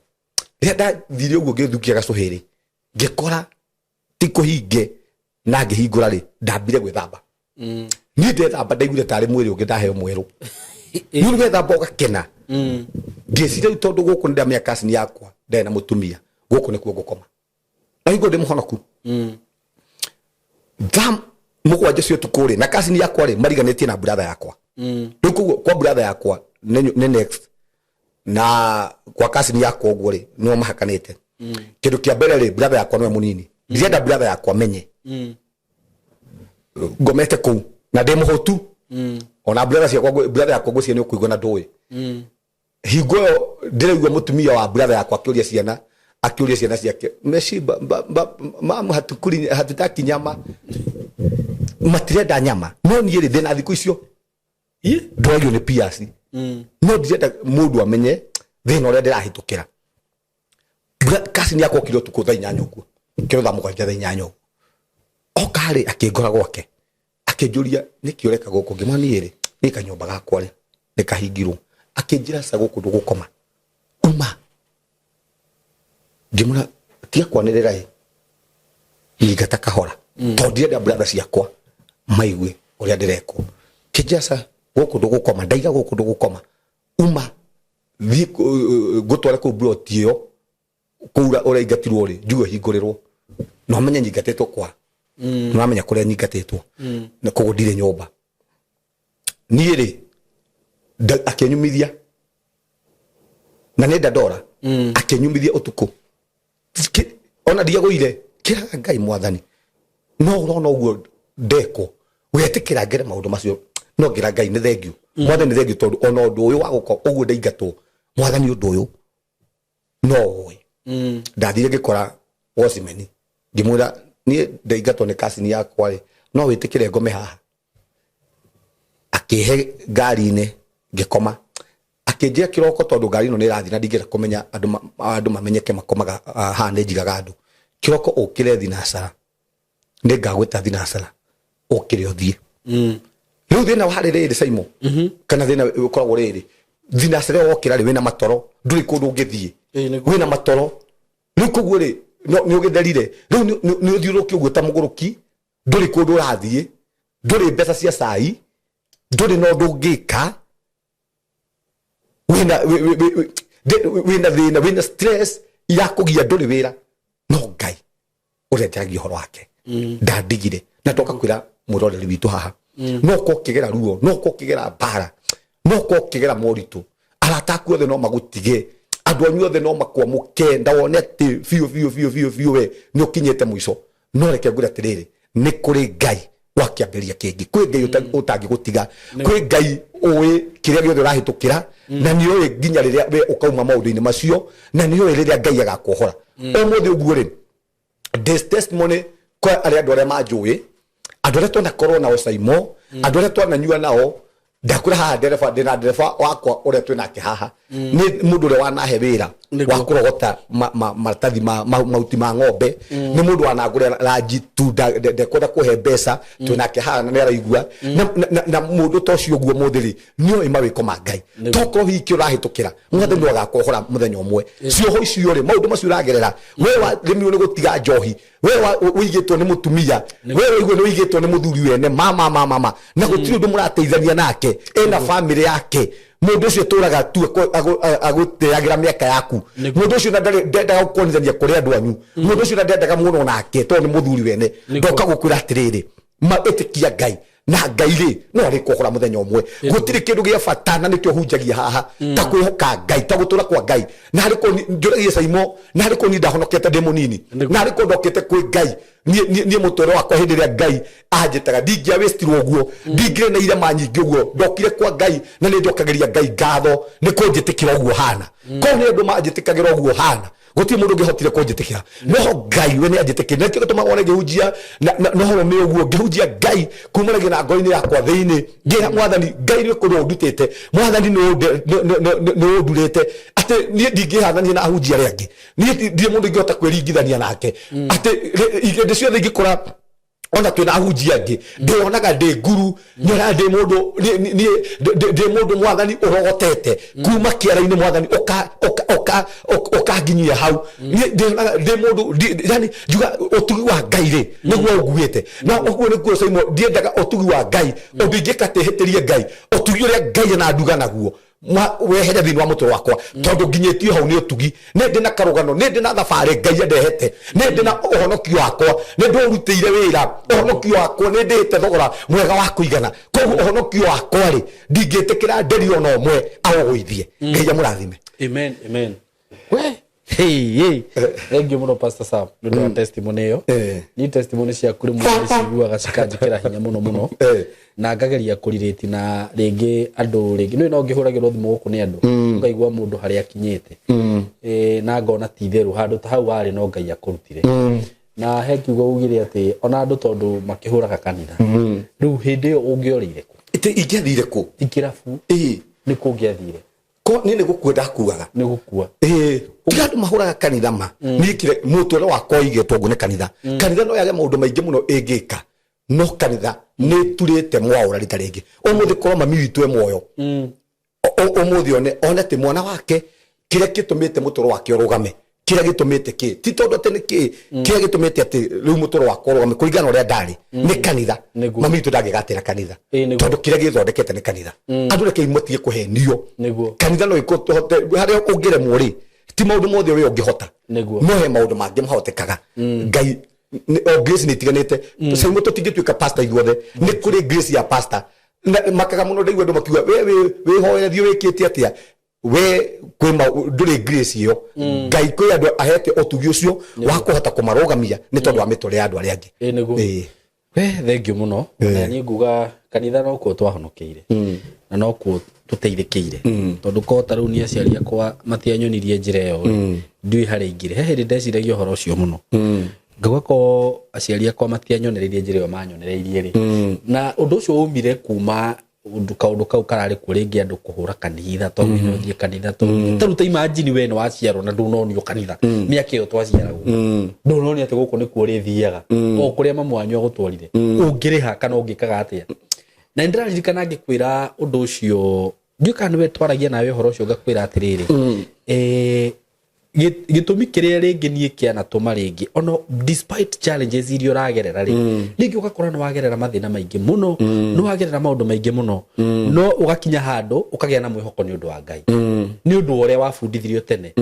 rĩrĩa ndathire ũguo ngĩthukia gacũhĩ rĩ ngĩkora ti kũhinge na ngĩhingũra rĩ ndambire gwĩthamba niĩ ndethamba ndaiguire tarĩ mwĩrĩ ũngĩ ndaheo mwerũ niĩ nĩgethamba ũgakena ngĩciria rĩu tondũ gũkũ nĩndamenya kasini yakwa ndarĩ na mũtumia gũkũ nĩkuo ngũkoma na hingo ndĩ mũhonoku mũgwanja cio ũtukũ rĩ na kasini yakwa rĩ mariganĩtie na brother yakwa rĩu koguo kwa brother yakwa nĩ next na kwa kasini yakwa ũguo rĩ nĩo mahakanĩte kĩndũ kĩa mbere rĩ brother yakwa nĩwe mũnini ndienda brother yakwa menye ngomete kũu na ndĩ mũhũtu ona brother yakwa ngũcia nĩ ũkũigua na ndũĩ hingo ĩyo ndĩraigua mũtumia wa brother yakwa akĩũria ciana ciake meshiba mama hatutaki nyama matirenda nyama no niĩ rĩ ndĩna thikũ icio ndoragio nĩ Piers no ndirenda mũndũ amenye thĩna ũrĩa ndĩrahĩtũkĩra kasini yakwa okire ũtukũ thaa 8 ũguo kĩro thaa 7 thaa 8 ũguo oka rĩ akĩngora gwake akĩnjũria nĩkĩ ũreka gũkũ ngĩmani rĩ nĩ kanyũmba gakwa rĩ nĩ kahingirwo akĩnjĩra sa gũkũ ndũgũkoma uma ngĩmũra tiga kwanĩrĩra ĩ ingata kahora tondũ ndirenda brother ciakwa maigue ũrĩa ndĩrekwo kĩnjĩra sa gũkũ ndũgũkoma ndaiga gũkũ ndũgũkoma uma thiĩ ngũtware kũu broti ĩyo kũura ũrĩa ingatirwo rĩ njuge hingũrĩrwo no menye nyingatĩtwo kwa no amenya kũrĩa nyingatĩtwo na koguo ndirĩ nyũmba niĩ rĩ akĩnyumithia na nĩ ndandora akĩnyumithia ũtukũ ona ndiagũire kĩraga Ngai Mwathani no ũrona ũguo ndekwo wetĩkĩra ngere maũndũ macio no ngira Ngai nĩ thengiũ Mwathani nĩ thengiũ tondũ ona ũndũ ũyũ wa gũkorwo ũguo ndaingatwo Mwathani ũndũ ũyũ no ũĩ ndathire ngĩkora Wosimeni ngĩmwĩra niĩ ndaingatwo nĩ kasini yakwa rĩ no wĩtĩkĩre ngome haha akĩhe ngari-inĩ ngĩkoma akĩnjĩra kĩroko tondũ ngari ĩno nĩ ĩrathiĩ na ndingĩenda kũmenya andũ mamenyeke makomaga haha nĩ njigaga andũ kĩroko ũkĩre thinacara nĩ ngagwĩta thinacara ũkĩre ũthiĩ rĩu thĩna wa rĩrĩ SYMO kana thĩna ũkoragwo rĩrĩ thinacara ũkĩra rĩ wĩna matoro ndũrĩ kũndũ ũngĩthiĩ wĩna matoro rĩu koguo rĩ nĩ ũgĩtherire rĩu nĩ ũthiũrũrũki ũguo ta mũgũrũki ndũrĩ kũndũ ũrathiĩ ndũrĩ mbeca cia cai ndũrĩ na ũndũ ũngĩka wĩna thĩna wĩna stress ya kũgia ndũrĩ wĩra no Ngai ũrĩa ndĩragia ũhoro wake ndandigire na ndoka kwĩra mũroreri witũ haha no ko kigera ruo no ko kigera bara no ko kigera moritu arataku othe no magutige andu anyu othe no makwa mukenda wone ati fiu we ni ukinyete muico no reke ngura tiriri ni kuri ngai wakiamberia kingi kwi ngai utangi gutiga kwi ngai uwi kiria giothe urahitukira na ni uwi nginya riria we ukauma maundu-ini macio na ni uwi riria ngai agakuohora umuthi uguo ri this testimony kwa aria andu aria manjui andu aria twana korwo nao SYMO andu aria twananyua nao ndakura haha ndereba wakwa uria twinake haha ni mundu uria wanahe wira wa kurogota maratathi mauti ma ng'ombe ni mundu wanagure rangi tu ndekwenda kuhe mbeca twinake haha na niraigua na mundu tocio guo muthiri nio imawiko ma ngai tokorwo hiki urahitukira mwathani ndio agakohora muthenya umwe cio icio ri maundu macio uragerera we rimiu ni gutiga njohi we uigitwo ni mutumia we igwe ni uigitwo ni muthuri wene mama na gutiri undu murateithania nake ena family yake mundu ucio turaga tu aguteagira miaka yaku mundu ucio ndendaga gukonithania kuri andu anyu mundu ucio ndendaga muno nake to ni muthuri wene ndoka gukwira atiriri ma etikia ngai na ngai ri no ari kuhora muthenya umwe gutiri kindu gia fatana nikyo hunjagia haha ta kwihoka ngai ta gutura kwa ngai na ari ko njuragia SYMO na ari ko ni ndahonokete demonini na ari ko ndokete kwi ngai ni mutoro wakwa hindi ria ngai anjitaga ndingia westirwo guo ndingire na ira manyingi guo ndokire kwa ngai na ni ndokageria ngai ngatho ni kunjitikira guo hana ko ni andu manjitikagira guo hana goti mundu ngihotire kunjitikira no ngai we ni anjitikira nikyo gituma wone ngihunjia no horo me guo ngihunjia ngai kumanagia na ngoi-ini yakwa thiini ngira mwathani ngai ni kundu ndutite mwathani no ndurite ati ni ndingihanania na ahunjia aria angi ni ndi mundu ngihota kwiringithania nake ati igende ciothe ingikora ona twina ahunjia angi ndionaga ndi nguru nyora ndi mundu mwathani urogotete kuma kiara-ini mwathani oka nginyia hau ndi mundu yani juga utugi wa ngai ri niguo nguite na uguo niguo SYMO ndiendaga utugi wa ngai undingikatehetirie ngai utugi uria ngai na nduga naguo wehere thini wa mutoro wakwa tondu nginyetio hau ni utugi ne ndina karugano ne ndina thabari ngai ndehete ne ndina uhonokio wakwa ne ndurutire wira uhonokio wakwa ne ndihite thogora mwega wa kuigana koguo uhonokio wakwa ri ndingitikira nderi ona umwe awuithie ngai amurathime amen we hey thank you muno Pastor Sam ndo testimony yo ni testimony cia kuri mundu ciguaga cikanjikira hinya muno na ngageria kuririti na ringi andu ringi no ngihuragirwo thimu guku ni andu ngaigua mundu haria akinyite na ngona ti theru handu ta hau ari no ngai akurutire na he kiugo ugire ati ona andu tondu makihuraga kanitha riu hindi yo ungiorire ku ingiathire ku tikirafu ni kungiathire ko ni gukwenda kuaga ni gukua tigandu mahuraga kanitha ma nikire mutoro wakwa igetwo ngune kanitha kanitha no yage maundu maingi muno ingika no kanitha ni turite mwaura rita ringi umuthi korwo mami witu e muoyo umuthi one ti mwana wake kire gitumite mutoro wake urugame kire gitumite ki ti tondu ati ni ki kire gitumite ati riu mutoro wake urugame kuringana uria ndari ni kanitha mami witu ndangigatira kanitha tondu kire githondekete ni kanitha andu reke imutie kuhenio kanitha no ikotohote haria ungire muri ti maundu mothe we ungihota no he maundu mangi mahotekaga ngai grace ni tiganite SYMO tutingituika pastor igothe ni kuri grace ya pastor makaga muno ndigwe ndo makiuga we hoererio wikite atia we kwima nduri grace iyo ngai kwi andu ahete utugi ucio wa kuhota kumarogamia ni tondu wa mitore andu aria angi we thank you muno na ni nguga kanitha no ku twahonokeire na no ku tuteithikire tondu ko taru ni aciari akwa matianyonirie njira yo ndui hari ingire he ndeciragia horo ucio muno ngagwa ko aciari akwa matianyonereirie njira yo manyonereirie ri na undu ucio umire kuma undu kau karari kuringi andu kuhura kanitha to no thie kanitha to taruta imagine we no aciaro na ndunonio kanitha miaka iyo twaciaragwo ndunoni ati guku ni kuuri thiaga o kuria mamwanyu gutwarire ungiriha kana ungikaga atia na ndiraririkana ngikwira undu ucio nduka niwe twaragia nawe horo ucio ngakwira atiriri gitumi kiria ringi nie kiana tuma ringi ono despite challenges irio ragerera ringi ukakora no wagerera mathina maingi muno no wagerera maundu maingi muno no ugakinya hando ukagia na mwihoko ni undu wa Ngai ni undu uria wafundithirio tene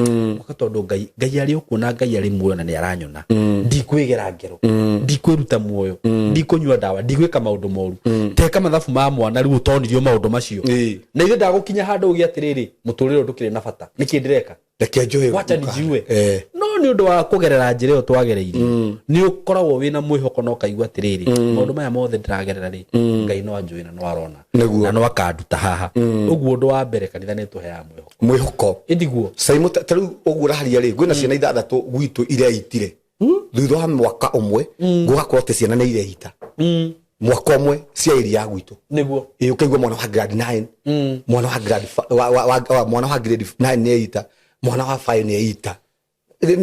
ugatondu Ngai ari ukuona Ngai ari muoyo na ni aranyona ndikwigera ngero ndikwiruta muoyo ndikunywa dawa ndigwika maundu moru teka mathabu ma mwana riu utonirio maundu macio na ithe ndagukinya hando ugia atiriri muturire ndukire na bata niki ndireka reke njoe wacha nijiwe no ni undu wa kugerera njire utwagereire ni ukoragwo wina mwihoko no kaigwa atiriri maundu maya mothe ndiragerera ri Ngai no anjui na no arona na no akanduta haha uguo undu wa mbere kanitha ni tuheaga mwihoko indiguo SYMO taru uguo raharia ri gwina ciana ithathatu gwitu iria itire thutha wa mwaka umwe gugakorwo te ciana ni iria ita mwaka umwe cia iria gwitu niguo ukaigwa mwana wa grade 9 mwana wa grade mwana wa grade 9 ni ita mwana wa 5 ni ita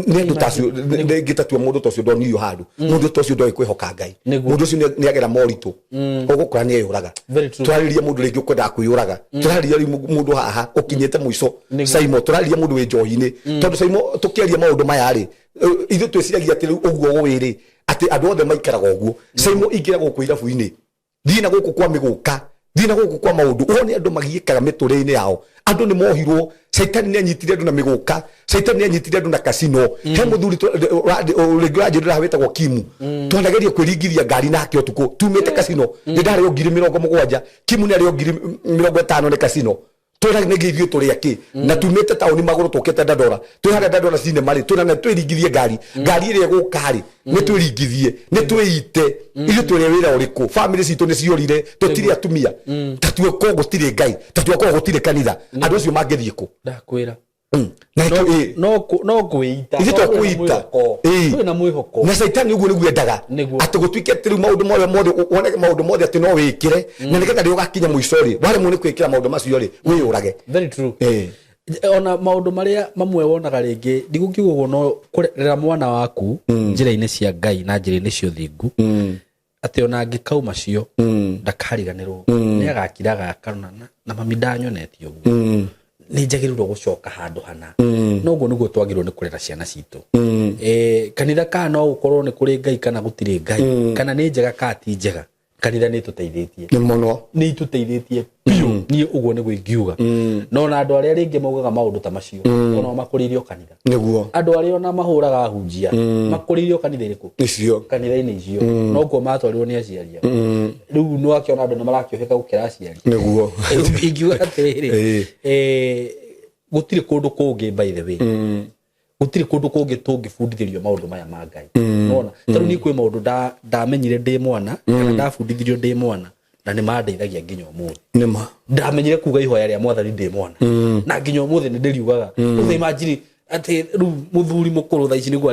ni ndu tacio ngitatua mundu tocio ndoniyo handu mundu tocio ndoi kwihoka Ngai mundu cio ni agera moritu ugukora ni eyuraga turariria mundu ringi ukwenda kwiyuraga turariria mundu haha ukinyete muico SYMO turariria mundu wi njohini tondu SYMO tukiaria maundu maya ri ithu twiciragia ati uguo wiri ati andu othe maikaraga uguo SYMO ingira guku irabu-ini thina guku kwa miguka thina guku kwa maundu uone andu magiikaga miturire yao andu ni mohirwo Saitani ni anyitire andu na miguka Saitani ni anyitire andu na casino he muthuri regulajira wetagwo Kimu twanageria kwiringithia ngari nake utuku tumite casino ni ndari o 70,000 Kimu ni ari o 50,000 ni casino twira ngi ithuĩ tũrĩ aki na tumĩte taũni magũrũ tũkĩte Dandora twĩhanda Dandora cinema rĩ twĩna twĩringithie ngari ĩrĩa ĩgũka rĩ nĩ twĩringithie nĩ twĩite ithuĩ tũrĩ wĩra ũrĩkũ family citũ nĩ ciorire tũtirĩ atumia tatuo ko gũtirĩ Ngai tatuo ko gũtirĩ kanitha andũ acio mangĩthiĩ kũ ndakwĩra no kuita ithu kuita na mwihoko na Saitani uguo niguo endaga ati gutuike ati maundu mothe wone maundu mothe ati no wikire na nigetha ri ugakinya muico ri wale mu ni kwikira maundu macio ri wiyurage very true ona maundu maria mamwe wonaga ringi ndigukiugo no kurera mwana waku njira-ini cia Ngai na njira-ini cio thingu ati ona ngikauma cio ndakariganirwo ni agakiraga kanana na mami ndanyonetio uguo ni njagirwo gucoka handu hana no guo niguo twagirwo ni kurera ciana citu kanitha kana no ukorwo ni kuri Ngai kana gutire Ngai kana ni njega ka ti njega kanitha ni tuteithĩtie ni muno ni tuteithĩtie piu ni uguo niguo ingiuga no na andu aria ringi maugaga maundu ta macio ona makuririo kanitha niguo andu aria ona mahuraga hunjia makuririo kanitha iriku icio kanitha-ini icio no guo matwarirwo ni aciaria riu no akiona andu marakioheka gukira aciari niguo ingiuga atiriri gutire kundu kungi by the way gutire kundu kungi tungifundithirio maundu maya ma Ngai nona taru ni kwi maundu ndamenyire ndi mwana kana ndafundithirio ndi mwana na ni mandeithagia nginya umuthi nima ndamenyire kuga ihoya ria mwathani ndi mwana na nginya umuthi ni ndiriugaga uthe imagine ati ru muthuri mukuru tha ici niguo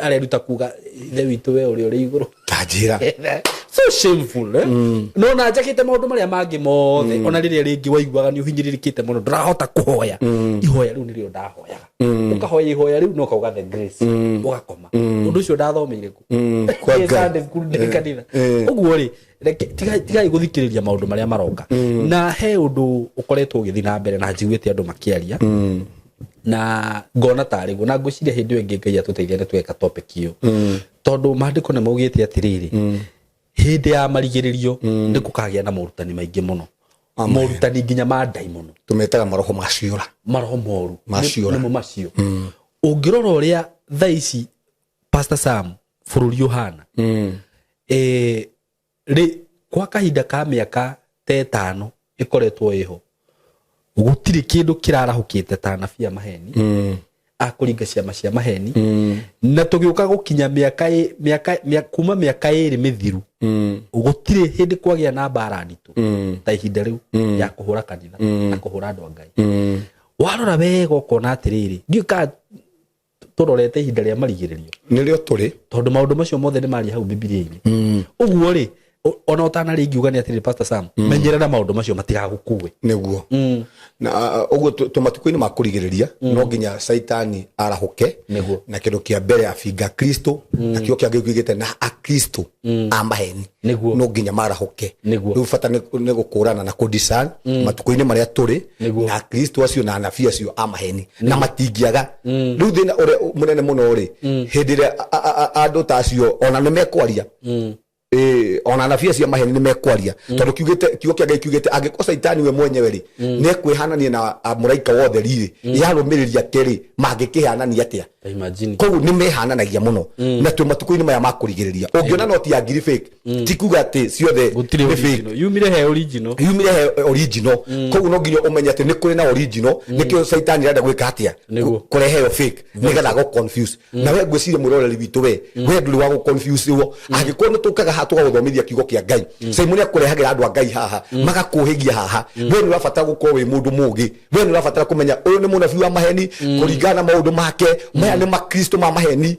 areruta kuga ithe witu we uri iguru tajira so shameful no na njakite maundu maria mangi mothe ona riria ringi waiguaga ni uhinyiririkite muno ndirahota kuhoya ihoya riu nirio ndahoyaga ukahoya ihoya riu no kauga the grace ugakoma undu ucio ndathomeire ku kwa Sunday school kanitha uguo ri tigai guthikiriria maundu maria maroka na he undu ukoretwo ugithi na mbere na njiguite andu makiaria na ngona tari guo na ngwiciria hindi ĩyo ĩngĩ Ngai atuteithia tweka topic iyo tondu maandiko nĩ maugĩte atiriri hindi ya marigĩrĩrio nĩ gũkagĩa na morutani maingĩ muno morutani nginya ma ndai muno tumetaga maroho maciora maroho moru maciora nĩ macio ũngĩrora ũrĩa thaa ici Pastor Sam bũrũri ũhana kwa kahinda ka mĩaka 5 ĩkoretwo ĩho gutire kindu kirarahukite ta nabia maheni akuringa ciama cia maheni na tugiuka gukinya miaka kuma miaka 2 mithiru gutire hindi kwagia na mbara nditu ta ihinda riu ya kuhura kanitha na kuhura andu a Ngai warora wega ukona atiriri ndiuka turorete ihinda ria marigiririo nirio turi tondu maundu macio mothe ni mari hau Biblia-ini uguo ri ona utana ringiuga ni atiri Pastor Sam menyerera maundu macio matigagukue niguo na uguo tumatuko-ini makurigireria no nginya saitani arahuke na kindu kia mbere afinga Kristo akio kia gikuigite na Kristo amaheni no nginya marahuke riu bata ni gukurana na kudiscern matuko-ini maria turi na Kristo acio na anabii acio amaheni na matingiaga riu thina ure munene muno ri hindire andu ta acio ona ni mekwaria ona anabii acio amaheni ni mekwaria tondu kiugo kia Ngai kiugite angiko saitani we mwenyewe ri ni kwihanania na muraika wothe riri yarumiriria keri mangikihanania atia imagine koguo ni mehananagia muno na tu matuko-ini maya makurigireria ungiona noti ya ngiri fake tikuga ati ciothe ni fake yumire he original koguo no nginya umenye ati ni kuri na original nikio saitani rada gwika atia kurehe yo fake nigetha go confuse na we gwiciria muroreri witu we nduri wa go confuse wo angiko no tukaga hatu ga guthomithia kiugo kia Ngai SYMO ni akurehagira andu a Ngai haha magakuhigia haha we ni urabata gukorwo wi mundu mugi we ni urabata kumenya uyu ni munabii wa maheni kuringana maundu make maya ni makristo ma maheni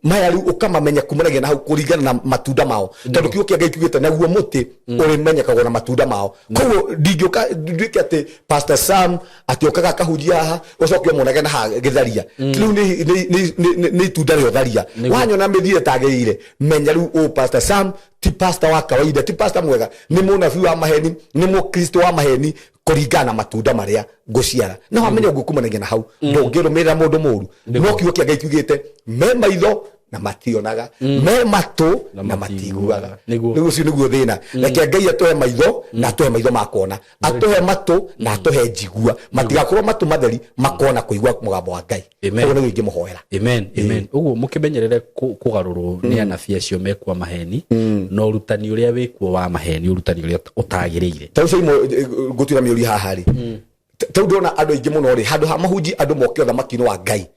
maya riu ukamamenya kumanagia na hau kuringana na matunda mao tondu kiugo kia Ngai kiugite naguo muti urimenyekagwo na matunda mao koguo ndingioka ndwike ati Pastor Sam atiokaga kahujia haha ucoke monage na ha githaria riu ni tunda rio tharia wanyona mithire tageire menya riu Pastor Sam ti pastor wa kawaida ti pastor mwega ni munabii wa maheni ni mukristo wa maheni kuringana matunda maria nguciara na wamenye ngukumanagia na hau ndungirumira mundu muru no kiugo kia Ngai kiugite me maitho na mationaga me matu na matiguaga nigu cio niguo thina reke Ngai atohe maitho na atohe maitho makuona atohe matu na atohe njigua matigakorwo matu matheri makona kuigua mugambo wa Ngai koguo ni wingi muhoera amen uguo mukimenyerere kugarurwo ni anabii acio mekwa maheni no rutani uria wikuo wa maheni urutani uria utagiriire tau SYMO gutira miuri haha ri tau ndona andu aingi muno ri handu ha mahunji andu moke othamaki-ini wa Ngai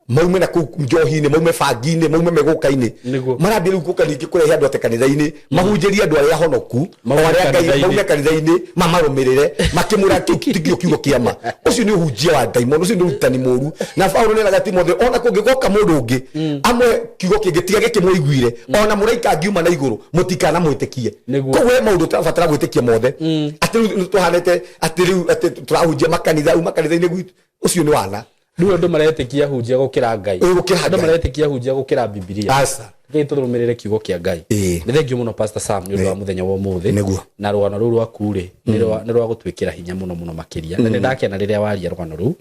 maume na ku njohi-ini maume bangi-ini maume meguka-ini marambia riu guka ringi kurehe andu ate kanitha-ini mahunjirie andu aria honoku aria Ngai maume kanitha-ini mamarumirire makimura tigio kiugo kiama ucio ni uhunjia wa daimon ucio ni urutani muru na Paulo nena Timothy ona kungigoka mundu ungi amwe kiugo kingi tiga gikimwiguire ona muraika angiuma na iguru mutikana mwitikie koguo maundu turabatara gwitikia mothe ati riu tuhanete ati riu ati turahunjia makanitha-ini gwitu ucio ni wana riu andu maretikia hunjia gukira Ngai andu maretikia hunjia gukira Biblia asa ngai turumirire kiugo kia Ngai ni thengio muno Pastor Sam ni wa muthenya wa umuthi na rwano ruru rwaku ri ni rwa gutwikira hinya muno makiria na ndakena riria waria rwano ru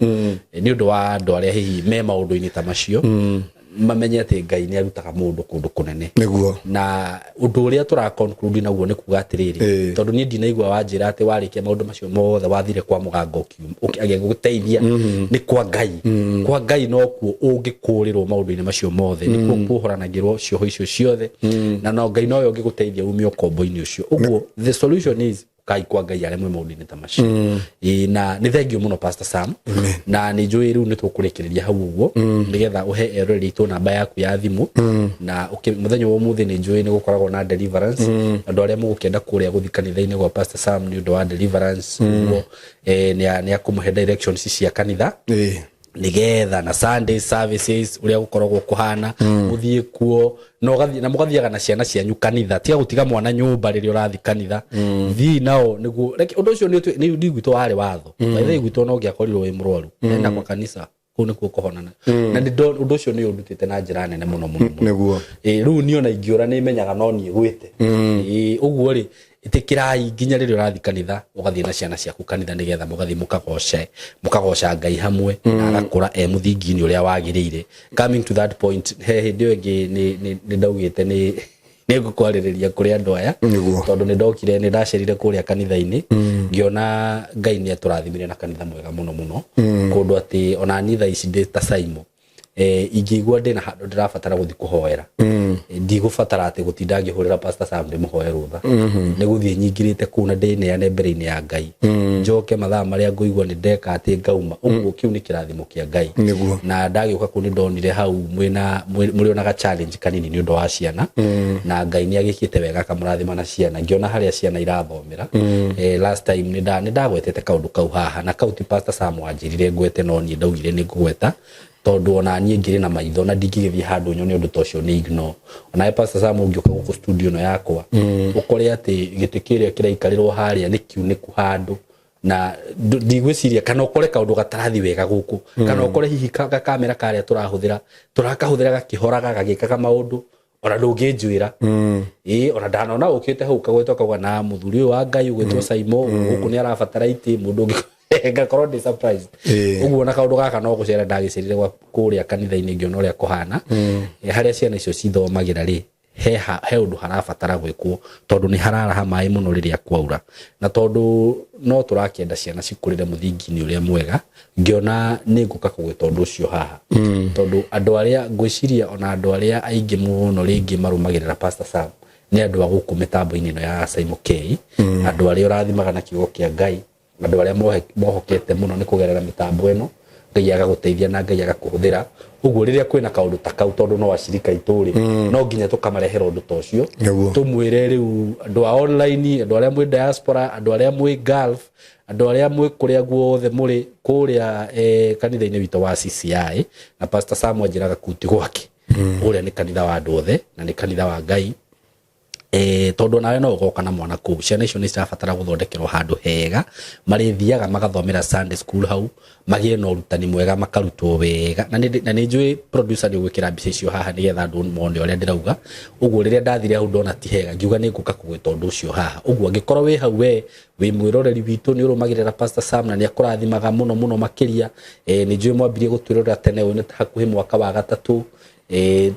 ni undu wa andu aria hihi me maundu-ini ta macio mamenye ati Ngai ni arutaga mundu kundu kunene na undu uria tura conclude naguo ni kuga atiriri tondu ni ndinaigua wanjira ati warikia maundu macio mothe wathire kwa mugango agiguteithia ni kwa Ngai no kuo ungikurirwo maundu-ini macio mothe ni kuo kuhoranagirwo cioho icio ciothe na no Ngai no yo ngiguteithia umio kombo-ini ucio uguo the solution is kai kwa Ngai aria mwe maundu-ini ta macio na ni thengio muno Pastor Sam na ni njui riu ni tukurikiria hau uguo nigetha uhe erori tu namba yaku ya thimu na muthenya wa umuthi ni njui ni gukoragwo na deliverance andu aria mugukenda kuria guthikanitha-ini gwa Pastor Sam ni undu wa deliverance uguo ni akumuhe directions cia kanitha nigetha na Sunday services uria gukoragwo kuhana uthie kuo no gathi na mugathiaga na ciana cianyu kanitha tiga gutiga mwana nyumba riria urathi kanitha thi nao niguo undu ucio ni gwitũ warĩ watho maithe gwitũ no ngiakorirwo wi murwaru enda kwa kanisa kuu nikuo kuhonana na undu ucio ni undutite na njira nene muno niguo riu niona ingiura ni menyaga no nie gwite uguo ri itikirai nginya riria urathi kanitha ugathie na ciana ciaku kanitha nigetha mugathie mukagoca Ngai hamwe na agakura muthingi-ini uria wagiriire coming to that point he ndio ngi ni ndaugite ni ngukwaririria kuri andu aya tondu ni ndokire ni ndacerire kuria kanitha-ini ngiona Ngai ni aturathimire na kanitha mwega muno kundu ati ona ni tha ici ndi ta SYMO ingigwa ndina handu ndirabatara guthi kuhoera ndigubatara ati gutinda ngihurira Pastor Sam ndi muhoe rutha ni guthie nyingirite ku na ndineane mbere-ini ya Ngai njoke mathaa maria nguigwa ni ndeka ati ngauma uguo kiu ni kirathimo kia Ngai na ndagiuka ku ni ndonire hau muri onaga challenge kanini ni undu wa ciana na Ngai ni agikite wega kamurathima na ciana ngiona haria ciana irathomera last time ni ndagwetete kaundu kau haha na kauti Pastor Sam wanjirire ngwete no ni ndaugire ni ngweta tondu ona nie ngire na maitho na ndingigithie handu nyone undu tocio ni ignore ona Pastor Sam ungiuka guku studio no yakwa ukore ati gite kiria kiraikarirwo haria ni kiuniku handu na ndigwiciria kana ukore kaundu gatarathi wega guku kana ukore hihi kamera karia turakahũthĩra gakihoraga gagikaga maundu ona ndũngĩnjwĩra ona ndanona ukite hau kagwetwo kagwa na muthuri wa Ngai ugwetwo SYMO guku ni arabatara iti mundu ngakorwo ndi surprised uguo na kaundu gaka no gucera ndagicirire gwa kuria kanitha-ini ngiona uria kuhana haria ciana icio cithomagira ri he undu harabatara gwikwo tondu ni hararaha mai muno riria kwaura na tondu no turakienda ciana cikurire muthingi-ini uria mwega ngiona ni nguka kugweta undu ucio haha tondu andu aria ngwiciria ona andu aria aingi muno ringi marumagirira Pastor Sam ni andu a guku mitambo-ini no ya SYMO andu aria urathimaga na kiugo kia Ngai andu aria mohokete muno ni kugerera mitambo eno Ngai agaguteithia na Ngai agakuhuthira uguo riria kwina kaundu takau tondu no acirika ituri no nginya tukamarehera undu tocio tumwire riu andu a online andu aria mwi diaspora andu aria mwi Gulf andu aria mwi kuria guothe muri kuria kanitha-ini witu wa CCI na Pastor Sam ajiraga kuti gwake uria ni kanitha wa andu othe na ni kanitha wa Ngai tondu nawe no ugoka na mwana ku ciana icio ni cirabatara guthondekerwo handu hega marithiaga magathomera Sunday school hau magie no rutani mwega makarutwo wega na ni njui producer ni gwikira mbica icio haha ni getha andu mone uria ndirauga uguo riria ndathire hau ndona ti hega ngiuga ni nguka kugweta undu ucio haha uguo angikorwo wi hau wi mwiroreri witu ni urumagirira Pastor Sam na ni akurathimaga muno makiria ni njui mwambirie gutwirora tene we ni hakuhi mwaka wa gatatu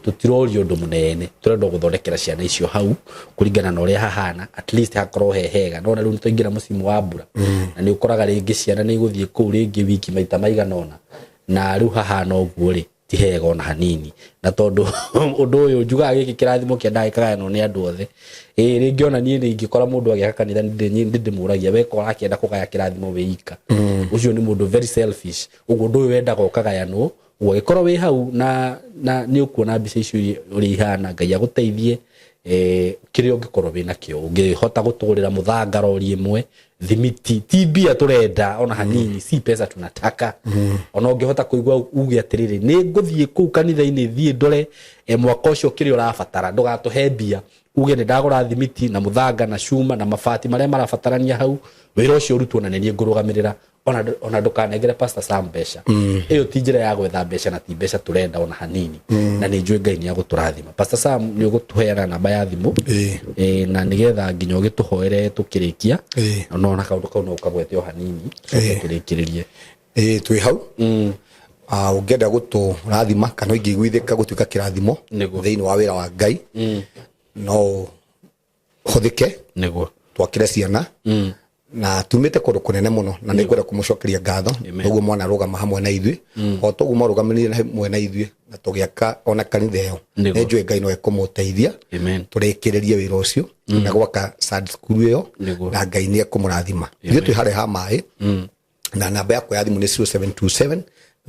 tutirorio undu munene turenda guthondekera ciana icio hau kuringana na uria hahana at least hakorwo hehega no na riu nitoingira musimu wa mbura na ni ukoraga ringi ciana ni iguthie kuu ringi wiki maita maiganona na riu hahana uguo ri ti hega ona hanini na tondu undu uyu njugaga giki kirathimo kia ndagikaga no ni andu othe ringi ona nie ringikora mundu agiaka kanitha ndimuragia weko akienda kugaya kirathimo wiika ucio ni mundu very selfish uguo ndu uyu wendaga ukagayanwo ugikorwo wi hau na ni ukuona mbica icio uri ihana Ngai aguteithie kiria ungikorwo wina kio ungihota guturira muthangaro uri imwe thimiti tibia turenda ona hanini si pesa tunataka ona ungihota kuigwa ugi atiriri ni nguthie ku kanitha-ini thie ndore mwaka ucio kiria urabatara ndugatuhe mbia uge ni ndagura thimiti na muthanga na cuma na mabati maria marabatarania hau wira ucio urutwo na ni ngurugamirira ona ndukanengere Pastor Sam mbeca iyo ti njira ya gwetha mbeca na ti mbeca turenda ona hanini na ni njui Ngai ni aguturathima Pastor Sam ni ugutuheana namba ya thimu na nigetha nginya ugituhoere tukirikia ona kaundu kau no ukagwete o hanini tukirikirie twi hau ungienda guturathima kana ingiguithika gutuika kirathimo thiini wa wira wa Ngai no huthike niguo twakire ciana na tumite kundu kunene muno na ni ngwenda kumucokeria ngatho uguo mwana rugama hamwe na ithui o tuguo marugamirire hamwe na ithui na tugiaka ona kanitha iyo ni njui Ngai no ekumuteithia turikiririe wira ucio na gwaka Sunday school iyo na Ngai ni ekumurathima ithui twi hare ha mai na namba yakwa ya thimu ni 0727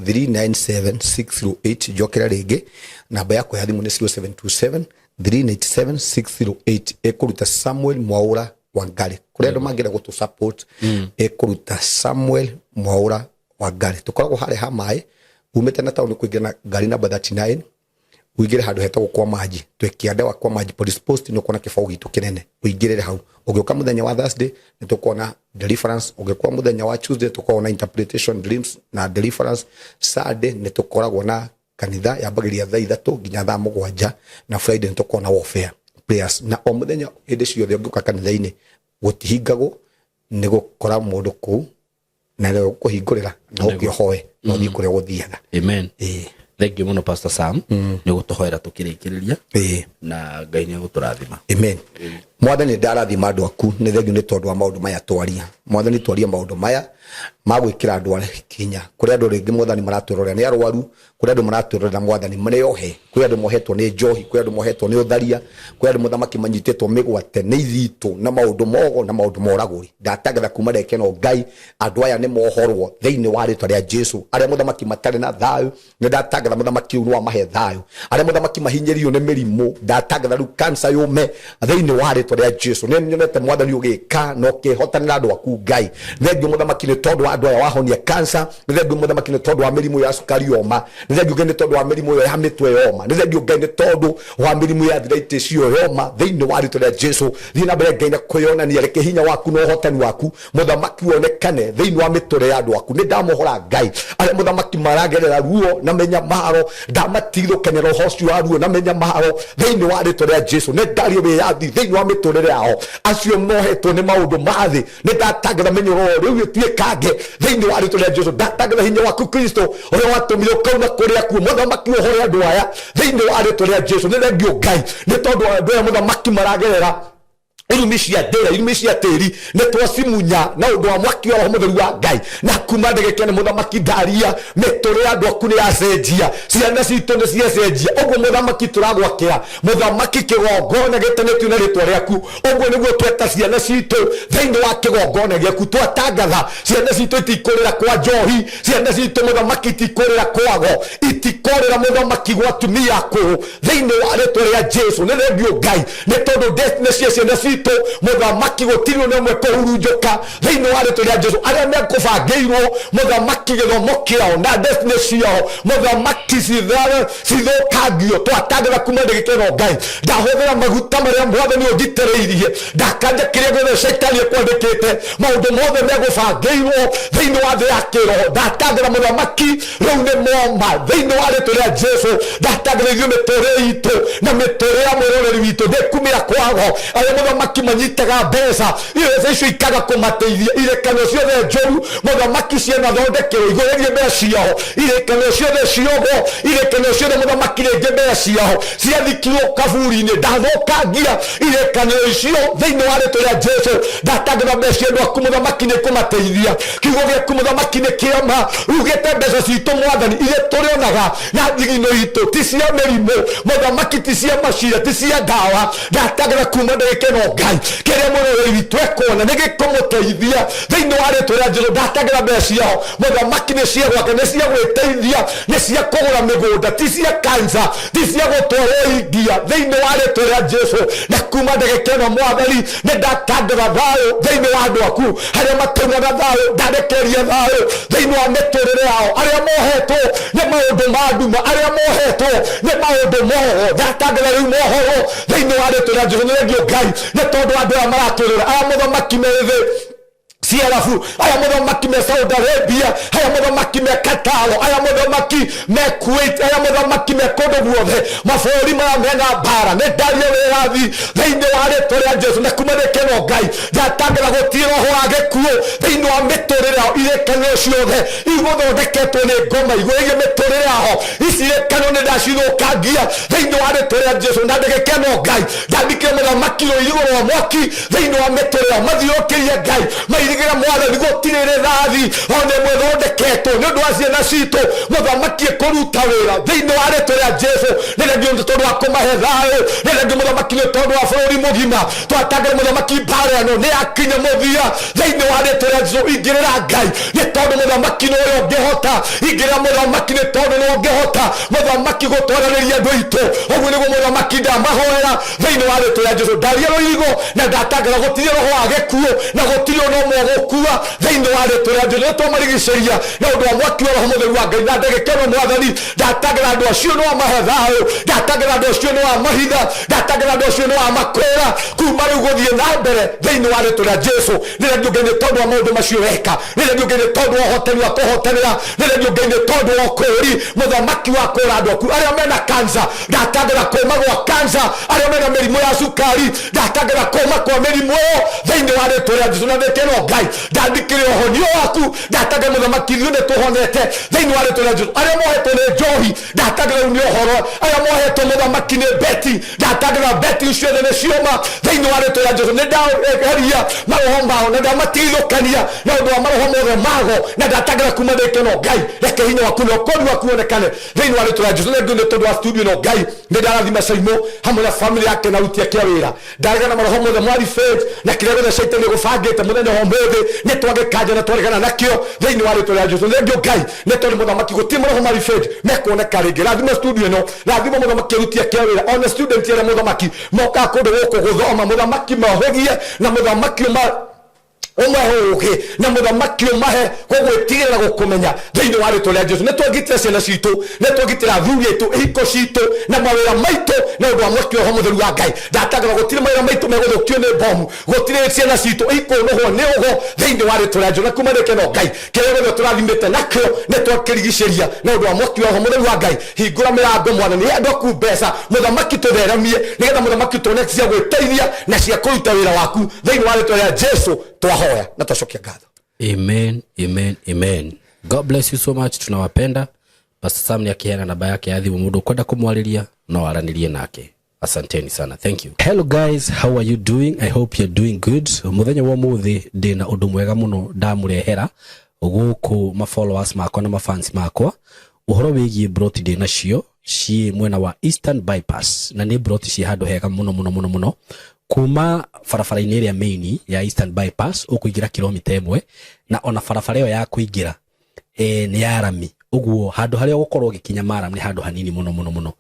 397 jokera ringi namba yakwa ya thimu ni 0727 397 608 ekuruta Samuel Mwaura Wangari kuria ndo mangira gutu support ekuruta Samuel Mwaura Wangari tukoragwo hare ha mai umete na tauni kuingira na ngari namba 39 uigire handu hetagwo kwa maji twekiande wa kwa maji police post no kona kibau gitu kinene uigirire hau ugioka muthenya wa Thursday nitukona deliverance ugikwa muthenya wa Tuesday tukona interpretation dreams na deliverance Saturday nitukoragwo na kanitha yambagiria thaa 3 nginya thaa 7 na Friday nitukona warfare prayers na o muthenya hinde ciothe ungiuka kanitha-ini gutihingagwo ni gukora mundu ku na leo kuhingurira na ukiohoe no thi kuria guthiaga amen thank you muno Pastor Sam ni gutuhoera tukirikiriria na Ngai ni guturathima amen mwathani ndarathima andu aku ni thengiu ni tondu wa maundu maya twaria mwathani twaria maundu maya magwikira andu ari kinya kuri andu ringi mwathani maratwirorera ni arwaru kuri andu maratwirorera mwathani mreohe kuri andu mohetwo ni njohi kuri andu mohetwo ni utharia kuri andu muthamaki manyitetwo migwate ni ithitu na maundu mogo na maundu moraguri ndatangatha kuma rekeno Ngai andu aya ni mohorwo thiini wa ritwa ria Jesu aria muthamaki matari na thayu ni ndatangatha muthamaki unu wa mahe thayu aria muthamaki mahinyiriyo ni mirimu ndatangatha ru cancer yume thiini wa ritwa ria Jesu ni nyonete mwathani ugika no kihotanira andu aku Ngai thengiu muthamaki ni tondu wa andu aya wahonia cancer, ni thengiå Muthamaki nĩ tondũ wa mĩrimũ ya cukari yoma, ni thengiå Ngai nĩ tondũ wa mĩrimũ ya mĩtwe yoma, ni thengiå Ngai nĩ tondũ wa mĩrimũ ya arthritis yoma thĩinĩ wa rĩĩtwa rĩa Jesu. Thiĩ na mbere Ngai na kwĩyonania, reke hinya waku na ũhotani waku Muthamaki wonekane thĩinĩ wa mĩtũrĩre ya andũ aku. Nĩ ndamohora Ngai arĩa Muthamaki maragerera ruo na menyamaro, ndamatigithũkania roho ũcio wa ruo na menyamaro thĩinĩ wa rĩĩtwa rĩa Jesu. Nĩ ndaria wĩyathi thĩinĩ wa mĩtũrĩre yao, acio mohetwo nĩ maũndũ ma thĩ, nĩ ndatangatha mĩnyororo rĩu ĩtuĩkange thĩinĩ wa rĩĩtwa rĩa Jesu. Ndatangatha hinya waku Kristo ũrĩa watũmire ũkauna kũrĩa kuo. Muthamaki wohore andũ aya thĩinĩ wa rĩĩtwa rĩa Jesu. Nĩ thengio Ngai nĩ tondũ andũ aya Muthamaki maragerera irumi cia ndĩra, irumi cia tĩri, nĩ twacimunya na ũndũ wa mwaki wa Roho Mũtheru wa Ngai. Na kuma ndagĩka nĩ Muthamaki ndaria mĩtũrĩre ya andũ aku nĩ yacenjia, ciana citũ nĩ ciacenjia. Ũguo Muthamaki tũragwakĩra Muthamaki kĩgongona gĩtanĩtio na rĩĩtwa rĩaku. Ũguo nĩguo tweta ciana citũ thĩinĩ wa kĩgongona gĩaku. Twatangatha ciana citũ itikũrĩra kwa njohi, ciana citũ Muthamaki itikũrĩra kwago, itikũrĩra Muthamaki gwa atumia akũrũ thĩinĩ wa rĩĩtwa rĩa Jesu. Nĩ thengio Ngai nĩ tondũ destiny cia ciana citũ Muthamaki gũtirĩ na ũmwe kũhurunjũka thĩinĩ wa rĩĩtwa rĩa Jesu. Arĩa mekũbangĩirwo Muthamaki gĩthomo kĩao na destiny ciao Muthamaki cithũkangio, twatangatha kuma ndagĩka ĩno Ngai. Ndahũthĩra maguta marĩa Mwathani ũnjitĩrĩirie, ndakanja kĩrĩa gĩothe Shaitani ekwandĩkĩte, maũndũ mothe megũbangĩirwo thĩinĩ wa thĩ ya kĩroho. Ndatangatha Muthamaki rĩu nĩ moma thĩinĩ wa rĩĩtwa rĩa Jesu. Ndatangatha ithuĩ mĩtũrĩre itũ na mĩtũrĩre ya mwĩroreri witũ ndĩkumĩra kwago, arĩa Muthamaki manyitaga mbeca icio ikaga kũmateithia, irekanio ciothe njũru Muthamaki cianathondekerwo igũrĩrie mbeca ciao, irekanio ciothe ciogwo, irekanio ciothe Muthamaki rĩngĩ mbeca ciao ciathikirwo kaburi-inĩ, ndathũkangia irekanio icio thĩinĩ wa rĩĩtwa rĩa Jesu. Ndatangatha mbeca cia andũ aku Muthamaki nĩ kũmateithia, kiugo gĩaku Muthamaki nĩ kĩama, ugĩte mbeca citũ Mwathani iria tũrĩonaga na thigino itũ ti cia mĩrimũ Muthamaki, ti cia macira, ti cia ndawa. Ndatangatha kuma ndagĩka ĩno Ngai kĩrĩa mũrũri witũ ekũona nĩ gĩkũmũteithia thĩinĩ wa rĩĩtwa rĩa Jesu. Ndatangatha mbeca ciao Muthamaki nĩ cia gwaka, nĩ cia gwĩteithia, nĩ cia kũgũra mĩgũnda, ti cia kansa, ti cia gũtwarwo India thĩinĩ wa rĩĩtwa rĩa Jesu. Na kuma ndagĩka ĩno Mwathani nĩ ndatangatha thayũ thĩinĩ wa andũ aku arĩa mataunaga thayũ, ndarekeria thayũ thĩinĩ wa mĩtũrĩre yao, arĩa mohetwo nĩ maũndũ ma nduma, arĩa mohetwo nĩ maũndũ moho. Ndatangatha rĩu mohoro thĩinĩ wa rĩĩtwa rĩa Jesu. Nĩ thengio Ngai nĩ tondũ andũ aya maratũrĩra, aya Muthamaki merĩ thĩ ciarabu, aya Muthamaki me Saudi Arabia, aya Muthamaki me Qatar, aya Muthamaki me Kuwait, aya Muthamaki me kũndũ guothe mabũrũri maya mena mbara. Nĩ ndaria wĩyathi thĩinĩ wa rĩĩtwa rĩa Jesu. Na kuma ndagĩka ĩno Ngai ndatangatha gũtirĩ roho wa gĩkuũ thĩinĩ wa mĩtũrĩre yao, irekanio ciothe igũthondeketwo nĩ ngoma igũrĩire mĩtũrĩre yao, ici irekanio nĩ ndacithũkangia thĩinĩ wa rĩĩtwa rĩa Jesu. Na ndagĩka ĩno Ngai ndandĩkĩre Muthamaki rũirigũ rwa mwaki thĩinĩ wa mĩtũrĩre yao, mathiũrũkĩrie Ngai mairigĩra Mwathani gũtirĩ rĩthathi ona ĩmwe thondeketwo nĩ ũndũ wa ciana citũ Muthamaki kũruta wĩra thĩinĩ wa rĩĩtwa rĩa Jesu. Nĩ thengio nĩ tondũ wa kũmahe thayũ, nĩ thengio Muthamaki nĩ tondũ wa bũrũri mũgima. Twatangatha Muthamaki mbara ĩno nĩ yakinya mũthia thĩinĩ wa rĩĩtwa rĩa Jesu. Ingĩrĩra Ngai nĩ tondũ Muthamaki nĩ ũrĩa ũngĩhota, ingĩrĩra Muthamaki nĩ tondũ nĩ ũngĩhota Muthamaki gũtwarĩrĩria andũ aitũ. Ũguo nĩguo Muthamaki ndamahoera thĩinĩ wa rĩĩtwa rĩa Jesu. Ndaria rũirigo na ndatangatha gũtirĩ roho wa gĩkuũ na gũtirĩ ona ũmwe gũkua thĩinĩ wa rĩĩtwa rĩa Jesu. Nĩ twamarigicĩria na ũndũ wa mwaki wa Roho Mũtheru wa Ngai. Na ndagĩka ĩno Mwathani ndatangatha andũ acio nĩ wamahe thayũ, ndatangatha andũ acio nĩ wamahitha, ndatangatha andũ acio nĩ wamakũũra kuma rĩu gũthiĩ na mbere thĩinĩ wa rĩĩtwa rĩa Jesu. Nĩ thengio Ngai nĩ tondũ wa maũndũ macio weka, nĩ thengio Ngai nĩ tondũ wa ũhotani wa kũhotanĩra, nĩ thengio Ngai nĩ tondũ wa ũkũũri Muthamaki wa kũũra andũ aku arĩa mena kansa. Ndatangatha kũũma gwa kansa, arĩa mena mĩrimũ ya cukari, ndatangatha kũũma kwa mĩrimũ ĩyo thĩinĩ wa rĩĩtwa rĩa Jesu. Na ndagĩka ĩno Ngai ndandĩkĩre ũhonio waku, ndatangatha Muthamaki ithuĩ nĩ tũhonete thĩinĩ wa rĩĩtwa rĩa Jesu. Arĩa mohetwo nĩ njohi ndatangatha rĩu nĩ ũhoro, arĩa mohetwo Muthamaki nĩ beti, ndatangatha beti ciothe nĩ cioma thĩinĩ wa rĩĩtwa rĩa Jesu. Nĩ ndaheria maroho mao na ndamatigithũkania na ũndũ wa maroho mothe mago, na ndatangatha kuma ndagĩka ĩno Ngai reke hinya waku na ũkũũri waku wonekane thĩinĩ wa rĩĩtwa rĩa Jesu. Nĩ tondũ wa studio ĩno Ngai nĩ ndarathima SYMO hamwe na family yake na ruti yake wĩra, ndarega na maroho mothe mwari faith na kĩrĩa gĩothe Shaitani gũbangĩte mũthenya wa ũmũthĩ nĩ twagĩkanja na twaregana nakĩo thĩinĩ wa rĩĩtwa rĩa Jesu. Nĩ thengio Ngai nĩ tondũ Muthamaki gũtirĩ maroho mwari faith mekuoneka rĩngĩ. Rathima studio ĩno, rathima Muthamaki ruti yake wĩra, ona student ya Muthamaki moka kũndũ gũkũ gũthoma, Muthamaki mahũgie na Muthamaki umahe na muthamaki umahe gugwitigirira gukumenya thiini wa ritwa ria Jesu netwagitira ciana citu netwagitira thuri itu iko citu na mawira maitu na undu wa mwaki wa mutheru wa Ngai ndatanga gutire mawira maitu meguthukio ni bomu gutire ciana citu iko noho ni ugo thiini wa ritwa ria Jesu na kumarike no Ngai kirego turathimite nakio netwakirigishiria na undu wa mwaki wa mutheru wa Ngai hingura mirango mwana ni andu aku mbeca muthamaki tutheramie nigetha muthamaki tuone cia gwiteithia na cia kuruta wira waku thiini wa ritwa ria Jesu twahoya na twacokia ngatho. Amen, amen, amen. God bless you so much. Tunawapenda. Pastor Sam ni akiheana namba yake ya thimu mundu kwenda kumwariria no aranirie nake. Asanteni sana. Thank you. Hello guys, how are you doing? I hope you're doing good. Muthenya wa muthi ndina undu mwega muno ndamurehera guku ma followers makwa na ma fans makwa. Uhoro wigie broti de nacio ci mwena wa Eastern Bypass na ni broti ci handu hega muno kuma farafara-ini iria main ya Eastern Bypass ukuingira kilomita 1 na ona farafara iyo ya kuingira ni ya rami uguo handu haria gukorwo gikinya maram ni handu hanini muno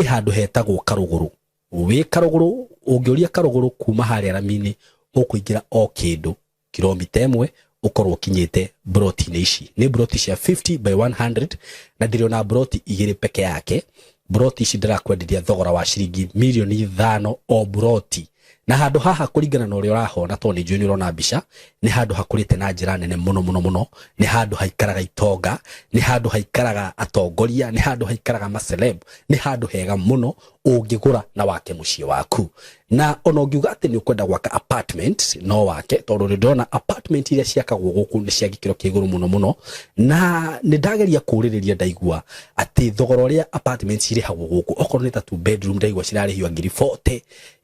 handu hetagwo Karuguru wi Karuguru ungiuria Karuguru kuma haria rami-ini ukuingira o kindu kilomita 1 ukorwo kinyite broti-ini ici ni broti cia 50 by 100 na ndiriona broti igiri peke yake. Broti ici ndirakwenderia thogora wa ciringi milioni 5 o broti na handu haha kuringana na uria urahona to ni junior ona mbica ni handu hakurite na njira nene muno ni handu haikaraga itonga ni handu haikaraga atongoria ni handu haikaraga maceleb ni handu hega muno ungigura na wake mucie waku na ona ungiuga ati ni ukwenda gwaka apartment no wake tondu ndona apartment iria ciakagwo guku ni cia gikiro kia iguru muno na ni ndageria kuririria ndaigua ati thogora uria apartments irihagwo guku okorwo ni ta 2 bedroom ndaigua cirarihio ngiri 40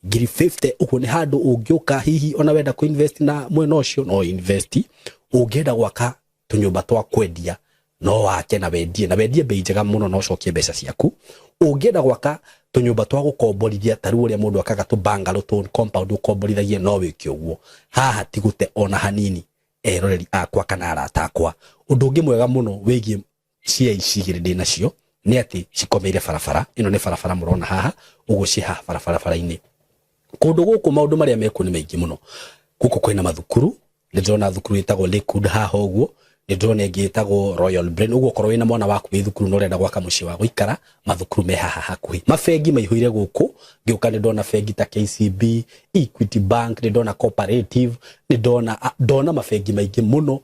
ngiri 50 uko ni handu ungiuka hihi ona wenda ku invest na mwena ucio no invest ungenda gwaka tunyumba twa kwendia no wake na wendie bei njega muno no cokie mbeca ciaku ungenda gwaka tunyumba twa gukomborithia taru uria mundu akaga tu bungalow to compound ukomborithagie no wiki uguo haha tigute ona hanini eroreri akwa kana arata akwa undu ungi mwega muno wigie cia icigire ndi nacio ni ati cikomeire farafara ino ni farafara murona haha uguciha farafara-ini kundu guku maundu maria meku ni maingi muno guku kwina mathukuru ndona thukuru itagwo Lakewood haha uguo ndona ingi itagwo Royal Brain uguo korwo wina mwana waku wi thukuru no renda gwaka mucie wa guikara mathukuru me haha hakuhi mafengi maihuire guku ngiuka ndona fengi ta KCB Equity Bank ndona Cooperative ndona mafengi maingi muno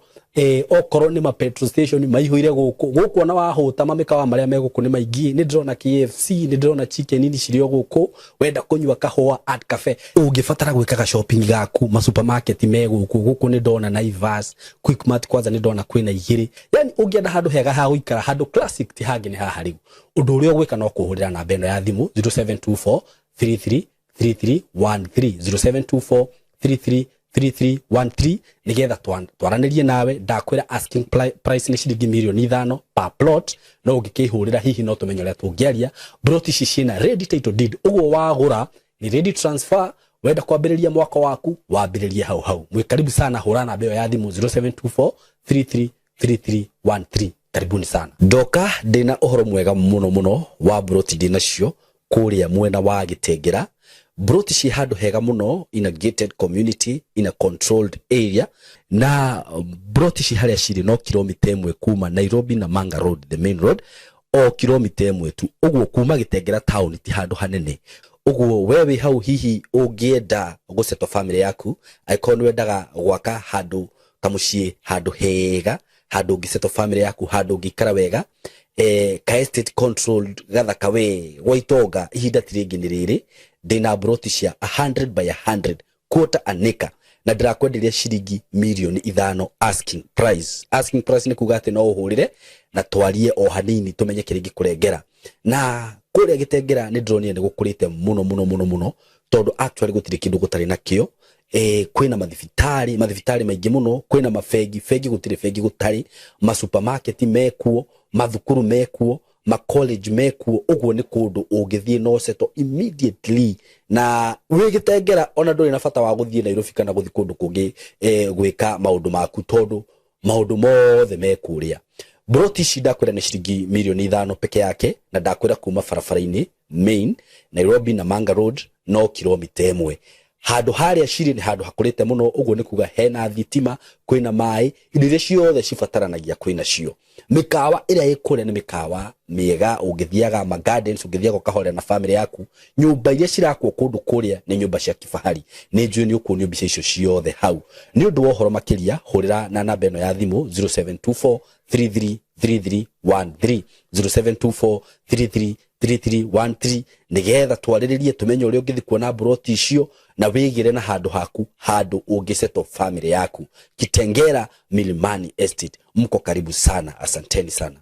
okorwo ni ma petrol station maihuire guku ona wahuta mamikawa maria meguku ni maingi ni ndona KFC ni ndona chicken ni cirio guku wenda kunywa kahua at cafe ungifatara gwikaga shopping gaku ma supermarket guku ni ndona Naivas Quickmart kwanza ni ndona kwina igiri yani ungienda handu hega ha guikara handu classic ti hangi ni haha riu undu uria gwika no kuhurira na beno ya thimu 0724 33 3313 0724 33 3313 nigetha twaranirie nawe ndakwira asking price ni ciringi milioni 5 per plot no ungikihurira hihi no tumenyo ria tungiaria broti cicina ready title deed uguo wagura ni ready transfer wenda kwambiriria mwaka waku wambiririe hau mwikaribu sana hurana beo ya thimu 0724 333313 karibuni sana doka ndina uhoro mwega muno wa broti dinacio kuria mwena wa Gitengera broti ci handu hega muno in a gated community in a controlled area na broti ci haria ciri no kilomita 1 kuma Nairobi na Manga Road the main road o kilomita 1 tu uguo kuma Gitengera town ti handu hanene uguo wewe hau hihi ungienda guceto family yaku aikonu wendaga gwaka handu kamucie handu hega handu giceto family yaku handu gikara wega ka estate controlled gathaka we waitonga ihinda tiringi ni riri ndina broti cia 100 by 100 quarter an acre na ndirakwenderia ciringi milioni 5 asking price ni kuga ati no uhurire na twarie o hanini tumenye kiringi kurengera na kuria Gitengera ni ndronie ni gukurite muno tondu actually gutire kindu gutari nakio kwina mathibitari maingi muno kwina mafegi gutire fegi gutari ma supermarket mekuo mathukuru mekuo ma college mekuo uguo ni kundu ungithie no seto immediately na wi Gitengera ona nduri na bata wa guthie Nairobi kana guthi kundu kungi gwika maundu maku tondu maundu mothe mekuria broti shida kwira ni ciringi milioni 5 peke yake na ndakwira kuma farafara-ini main Nairobi na Manga Road no kilomita 1 handu haria ciri ni handu hakurite muno uguo ni kuga hena thitima kwina mai indo ciothe cibataranagia kwina cio mikawa ira ikure ni mikawa miega ungithiaga ma gardens ungithiaga ukahorera na family yaku nyumba iria cirakwo kundu kuria ni nyumba cia kifahari ni njui ni ukuonio mbica icio ciothe hau ni undu wa uhoro makiria hurira na namba eno ya thimu 0724333313 0724333313 nigetha twariririe tumenye uria ungithi kuona broti icio na wigire na handu haku handu ungiseto family yaku Kitengera Milimani Estate. Mko karibu sana, asanteni sana.